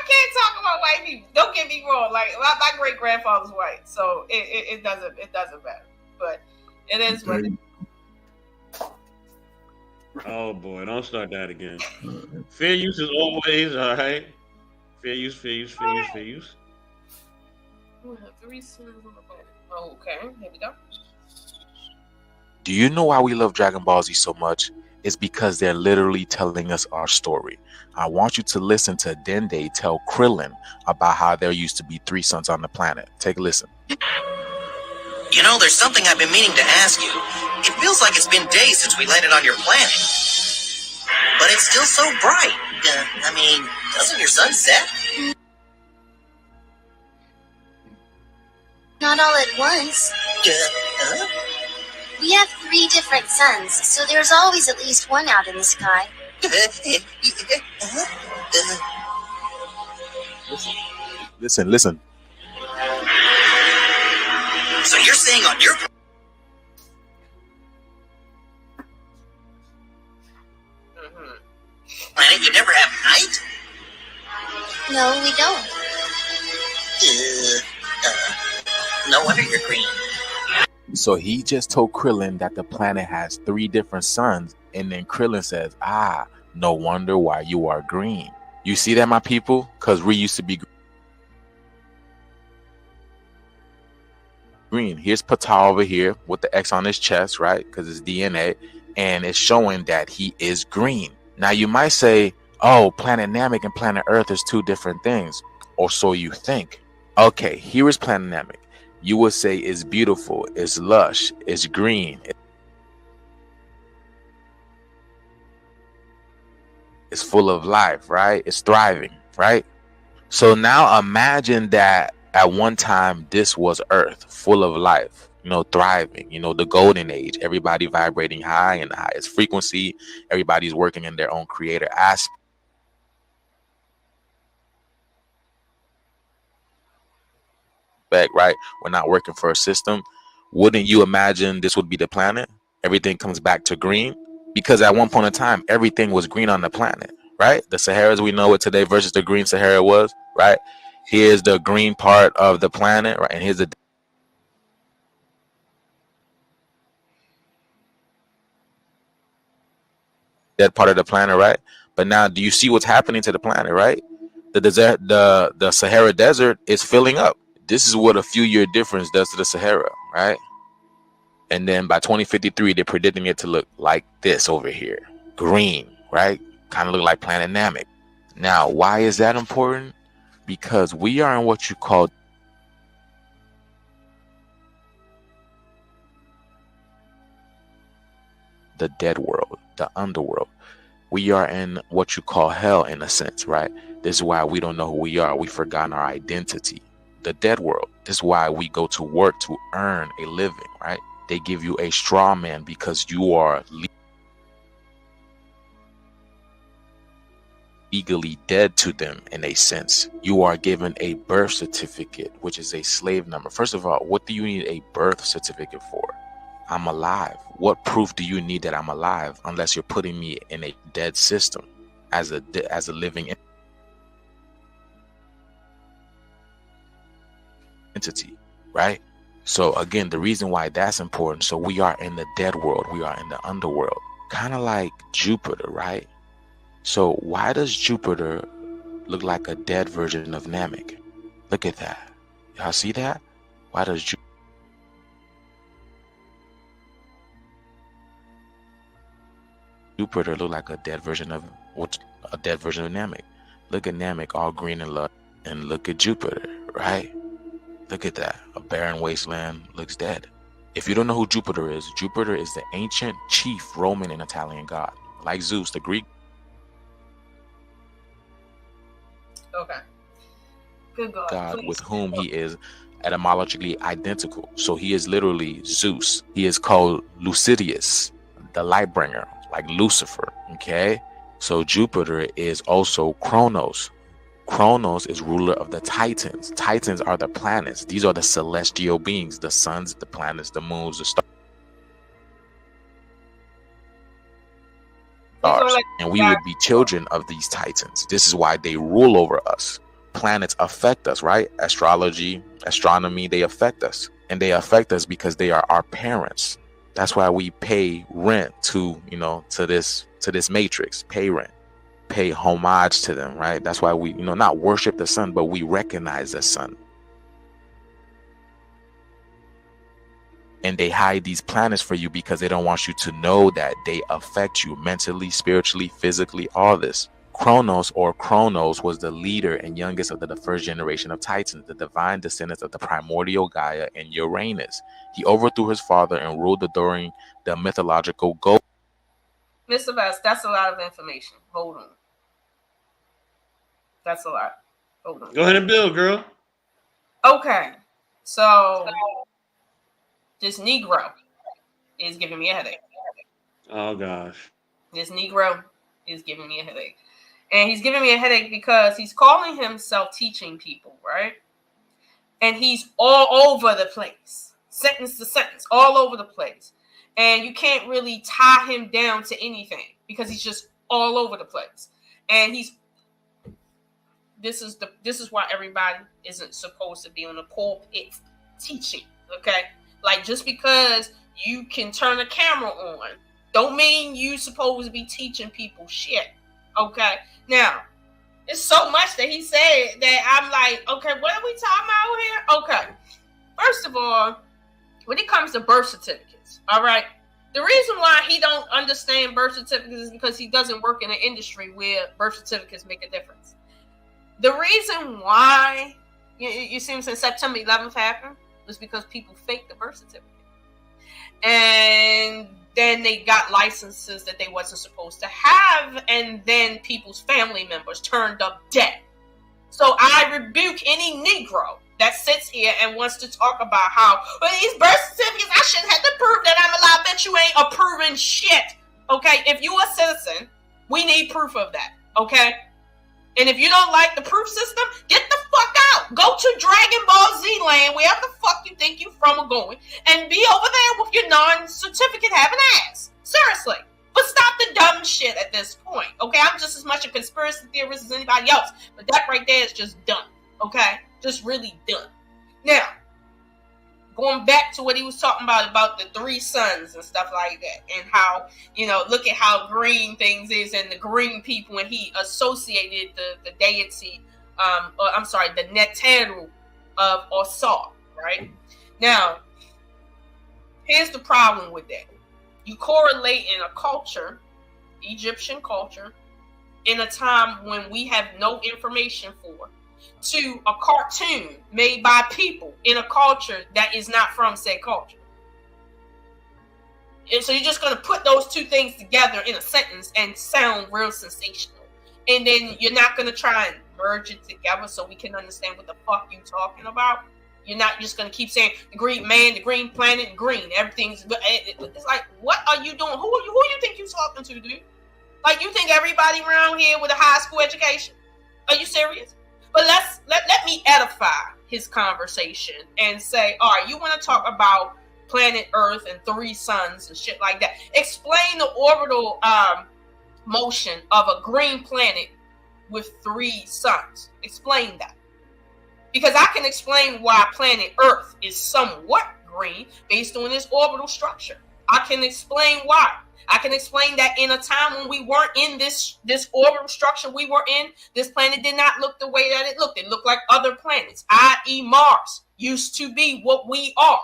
can't talk about white people. Don't get me wrong. Like, my great grandfather's white, so it doesn't matter. but it is what it is. Oh boy, don't start that again. Fair use is always all right. Fair use. We have 3 sons on the planet. Oh, okay, here we go. Do you know why we love Dragon Ball Z so much? It's because they're literally telling us our story. I want you to listen to Dende tell Krillin about how there used to be 3 suns on the planet. Take a listen. You know, there's something I've been meaning to ask you. It feels like it's been days since we landed on your planet. But it's still so bright. I mean, doesn't your sun set? Not all at once. We have 3 different suns, so there's always at least one out in the sky. Listen. So you're saying on your planet you never have night? No, we don't. No wonder you're green. So he just told Krillin that the planet has 3 different suns, and then Krillin says, no wonder why you are green. You see that, my people? Because we used to be green. Here's Ptah over here with the X on his chest, right? Because it's DNA, and it's showing that he is green. Now you might say, oh, planet Namek and planet Earth is 2 different things, or so you think. Okay, here is planet Namek. You would say it's beautiful, it's lush, it's green, it's full of life, right? It's thriving, right? So now imagine that at one time this was Earth, full of life, thriving, the golden age, everybody vibrating high and the highest frequency, everybody's working in their own creator aspect. Right? We're not working for a system. Wouldn't you imagine this would be the planet? Everything comes back to green, because at one point in time, everything was green on the planet, right? The Saharas we know it today versus the green Sahara was, right? Here's the green part of the planet, right? And here's the dead part of the planet, right? But now, do you see what's happening to the planet, right? The desert, the Sahara Desert is filling up. This is what a few year difference does to the Sahara, right? And then by 2053, they're predicting it to look like this over here. Green, right? Kind of look like planet Namek. Now, why is that important? Because we are in what you call the dead world, the underworld. We are in what you call hell in a sense, right? This is why we don't know who we are. We've forgotten our identity. The dead world. This is why we go to work to earn a living, right? They give you a straw man because you are legally dead to them in a sense. You are given a birth certificate, which is a slave number. First of all, what do you need a birth certificate for? I'm alive. What proof do you need that I'm alive unless you're putting me in a dead system as a living entity, right? So again, the reason why that's important, so we are in the dead world, we are in the underworld, kind of like Jupiter, right? So why does Jupiter look like a dead version of Namek? Look at that. Y'all see that? Why does Jupiter look like a dead version of Namek? Look at Namek, all green and love, and look at Jupiter, right? Look at that. A barren wasteland looks dead. If you don't know who Jupiter is the ancient chief Roman and Italian god. Like Zeus, the Greek. Okay. Good God. God with whom he is etymologically identical. So he is literally Zeus. He is called Lucidius, the light bringer, like Lucifer. Okay. So Jupiter is also Kronos. Kronos is ruler of the Titans. Titans are the planets. These are the celestial beings, the suns, the planets, the moons, the stars. And we would be children of these Titans. This is why they rule over us. Planets affect us, right? Astrology, astronomy, they affect us. and they affect us because they are our parents. That's why we pay rent to, to this matrix, pay rent, pay homage to them, right? That's why we, not worship the sun, but we recognize the sun. And they hide these planets for you because they don't want you to know that they affect you mentally, spiritually, physically, all this. Kronos was the leader and youngest of the first generation of Titans, the divine descendants of the primordial Gaia and Uranus. He overthrew his father and ruled during the mythological Gold. Mr. Vest, that's a lot of information. Hold on. That's a lot. Hold on. Go ahead and build, girl. Okay. So this Negro is giving me a headache. Oh, gosh. This Negro is giving me a headache. And he's giving me a headache because he's calling himself teaching people, right? And he's all over the place. Sentence to sentence, all over the place. And you can't really tie him down to anything because he's just all over the place. And this is why everybody isn't supposed to be on the pulpit teaching, okay? Like, just because you can turn a camera on, don't mean you supposed to be teaching people shit, okay? Now, it's so much that he said that I'm like, okay, what are we talking about here? Okay, first of all, when it comes to birth certificates, all right, the reason why he don't understand birth certificates is because he doesn't work in an industry where birth certificates make a difference. The reason why, you see what I'm saying, September 11th happened was because people faked the birth certificate. And then they got licenses that they wasn't supposed to have, and then people's family members turned up dead. So I rebuke any Negro that sits here and wants to talk about how, well, these birth certificates, I shouldn't have to prove that I'm alive. Bet you ain't approving shit. Okay, if you a citizen, we need proof of that. Okay? And if you don't like the proof system, get the fuck out. Go to Dragon Ball Z land, wherever the fuck you think you from or going, and be over there with your non-certificate having ass. Seriously. But stop the dumb shit at this point. Okay? I'm just as much a conspiracy theorist as anybody else. But that right there is just done. Okay? Just really done. Now, going back to what he was talking about the three suns and stuff like that, and how, look at how green things is and the green people, and he associated the deity, the Neteru of Osar, right? Now, here's the problem with that. You correlate in a culture, Egyptian culture, in a time when we have no information for, to a cartoon made by people in a culture that is not from said culture. And so you're just going to put those two things together in a sentence and sound real sensational. And then you're not going to try and merge it together so we can understand what the fuck you're talking about. You're not just going to keep saying the green man, the green planet, green. Everything's... It's like, what are you doing? Who you think you're talking to, dude? Like, you think everybody around here with a high school education? Are you serious? But let me edify his conversation and say, all right, you want to talk about planet Earth and three suns and shit like that. Explain the orbital motion of a green planet with three suns. Explain that. Because I can explain why planet Earth is somewhat green based on its orbital structure. I can explain why. I can explain that in a time when we weren't in this orbital structure we were in, this planet did not look the way that it looked. It looked like other planets, i.e. Mars used to be what we are,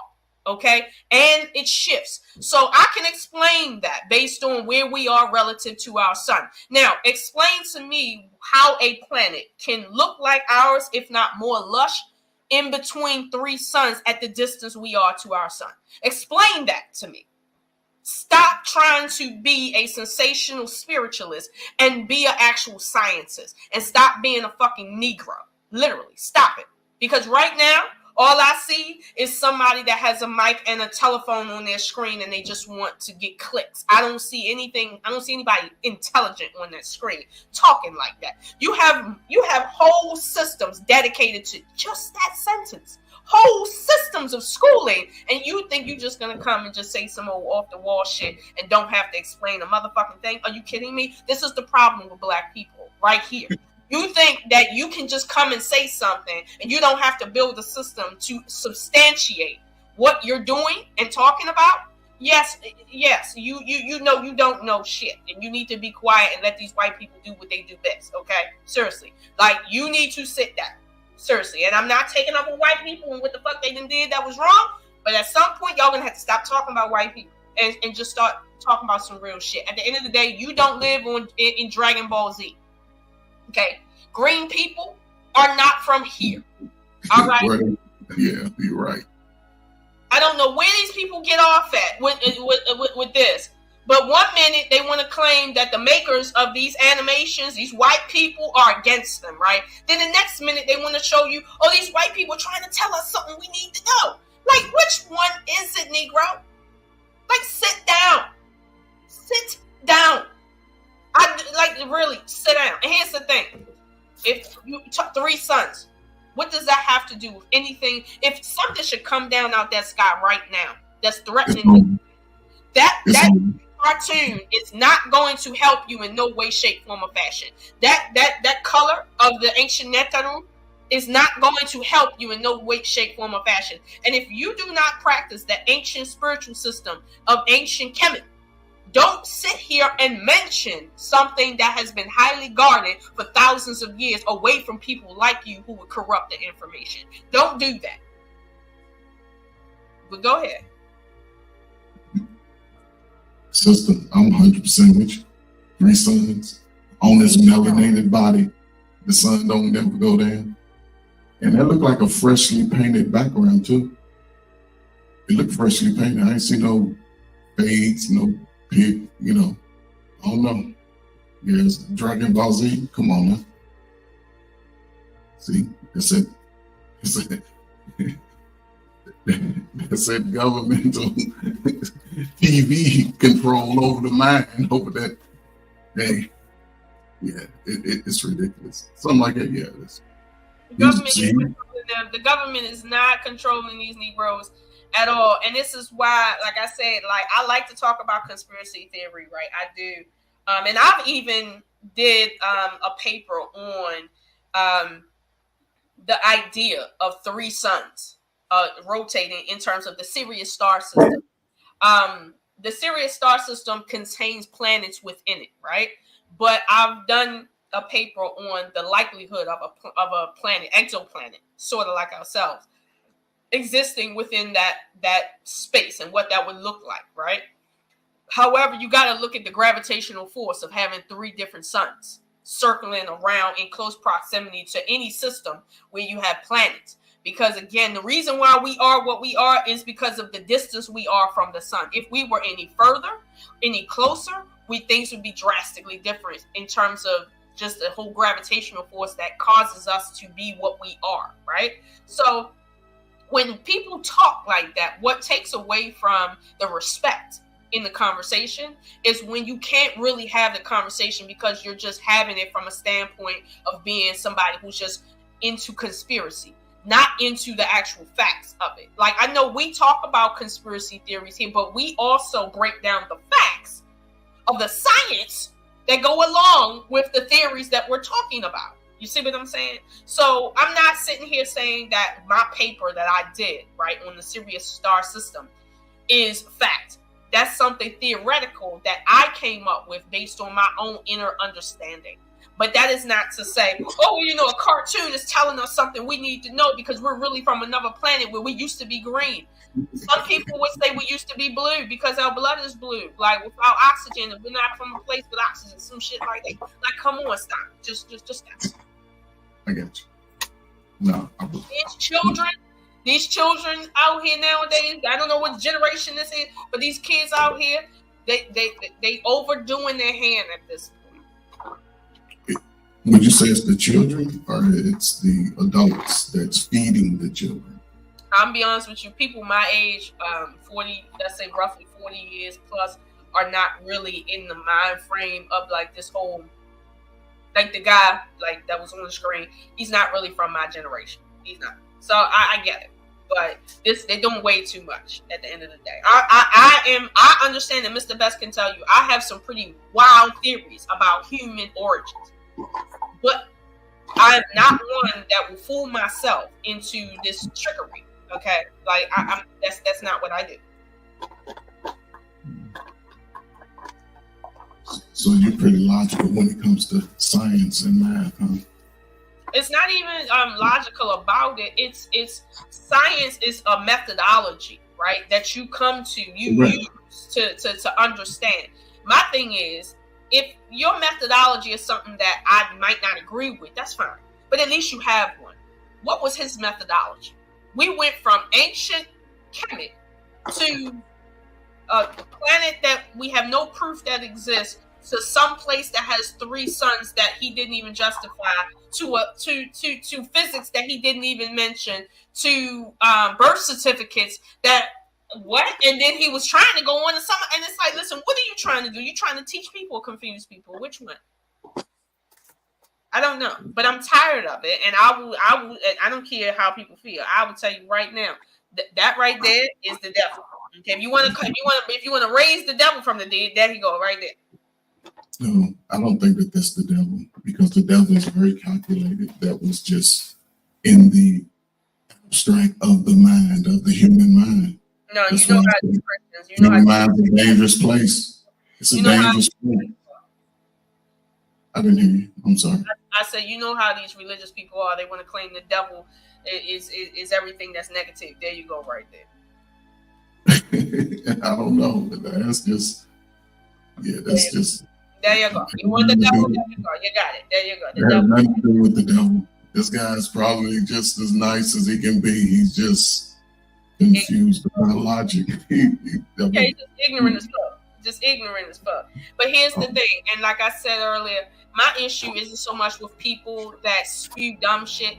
okay? And it shifts. So I can explain that based on where we are relative to our sun. Now, explain to me how a planet can look like ours, if not more lush, in between three suns at the distance we are to our sun. Explain that to me. Stop trying to be a sensational spiritualist and be an actual scientist. And stop being a fucking Negro. Literally, stop it. Because right now, all I see is somebody that has a mic and a telephone on their screen and they just want to get clicks. I don't see anything. I don't see anybody intelligent on that screen talking like that. You have whole systems dedicated to just that sentence. Whole systems of schooling, and you think you're just gonna come and just say some old off the wall shit and don't have to explain a motherfucking thing? Are you kidding me? This is the problem with black people right here. You think that you can just come and say something and you don't have to build a system to substantiate what you're doing and talking about, yes, you know you don't know shit, and you need to be quiet and let these white people do what they do best. Okay, seriously, like you need to sit down, seriously. And I'm not taking up with white people and what the fuck they done did that was wrong, but at some point y'all gonna have to stop talking about white people and just start talking about some real shit. At the end of the day, you don't live in Dragon Ball Z. Okay, green people are not from here. All right. Right. Yeah, you're right. I don't know where these people get off at with this, but one minute they want to claim that the makers of these animations, these white people, are against them, right? Then the next minute they want to show you, oh, these white people are trying to tell us something we need to know. Like, which one is it, Negro? Like, sit down. Sit down. Really, sit down. And here's the thing. If you took 3 sons, what does that have to do with anything? If something should come down out that sky right now that's threatening that cartoon is not going to help you in no way, shape, form, or fashion. That color of the ancient Netaru is not going to help you in no way, shape, form, or fashion. And if you do not practice the ancient spiritual system of ancient Kemet, don't sit here and mention something that has been highly guarded for thousands of years away from people like you who would corrupt the information. Don't do that. But go ahead. Sister, I'm 100% with you. 3 sons on this melanated body. The sun don't never go down. And that looked like a freshly painted background too. It looked freshly painted. I ain't see no fades, no pig, you know. I don't know. Yes, Dragon Ball Z. Come on now. See, it's a governmental TV control over the mind over that. Hey, yeah, it's ridiculous. Something like that, yeah. The government is not controlling these Negroes at all. And this is why, like I said, like I like to talk about conspiracy theory, right? I do. And I've even did a paper on the idea of 3 suns rotating in terms of the Sirius star system. The Sirius star system contains planets within it, right? But I've done a paper on the likelihood of a planet, exoplanet, sort of like ourselves, existing within that space and what that would look like, right? However, you got to look at the gravitational force of having 3 different suns circling around in close proximity to any system where you have planets. Because again, the reason why we are what we are is because of the distance we are from the sun. If we were any further, any closer, things would be drastically different in terms of just the whole gravitational force that causes us to be what we are, right? So when people talk like that, what takes away from the respect in the conversation is when you can't really have the conversation because you're just having it from a standpoint of being somebody who's just into conspiracy, not into the actual facts of it. Like, I know we talk about conspiracy theories here, but we also break down the facts of the science that go along with the theories that we're talking about. You see what I'm saying? So I'm not sitting here saying that my paper that I did, right, on the Sirius star system is fact. That's something theoretical that I came up with based on my own inner understanding. But that is not to say, oh, you know, a cartoon is telling us something we need to know because we're really from another planet where we used to be green. Some people would say we used to be blue because our blood is blue, like without oxygen, and we're not from a place with oxygen, some shit like that. Like, come on, stop. Just stop. I get you. No, these children out here nowadays, I don't know what generation this is, but these kids out here, they overdoing their hand at this point. Would you say it's the children or it's the adults that's feeding the children? I'll be honest with you, people my age, 40, let's say roughly 40 years plus, are not really in the mind frame of like this whole, like the guy like that was on the screen, he's not really from my generation. He's not. So I get it. But they're doing way too much at the end of the day. I understand that Mr. Best can tell you I have some pretty wild theories about human origins. But I am not one that will fool myself into this trickery. Okay, like That's not what I do. So you're pretty logical when it comes to science and math, huh? It's not even logical about it. It's science is a methodology, right? That you come to, you Right. use to understand. My thing is, if your methodology is something that I might not agree with, that's fine. But at least you have one. What was his methodology? We went from ancient Kemet to a planet that we have no proof that exists, to some place that has 3 suns that he didn't even justify, to physics that he didn't even mention, to birth certificates that what? And then he was trying to go on to some, and it's like, listen, what are you trying to do? You trying to teach people or confuse people? Which one? I don't know, but I'm tired of it, and I don't care how people feel. I will tell you right now, that right there is the devil. Okay, if you want to raise the devil from the dead, there you go, right there. No, I don't think that that's the devil, because the devil is very calculated. That was just in the abstract of the mind, of the human mind. No, That's you know why how I these say Christians, you know human how mind is a dangerous place. It's a You know how- dangerous place. I didn't hear you. I'm sorry. I say, you know how these religious people are. They want to claim the devil is everything that's negative. There you go, right there. I don't know. That's just, that's just. There you go. You want the devil? There you go. You got it. There you go. The That has devil. nothing to do with the devil. This guy's probably just as nice as he can be. He's just confused about logic. Yeah, he's just ignorant as fuck. Just ignorant as fuck. But here's the thing, and like I said earlier, my issue isn't so much with people that spew dumb shit.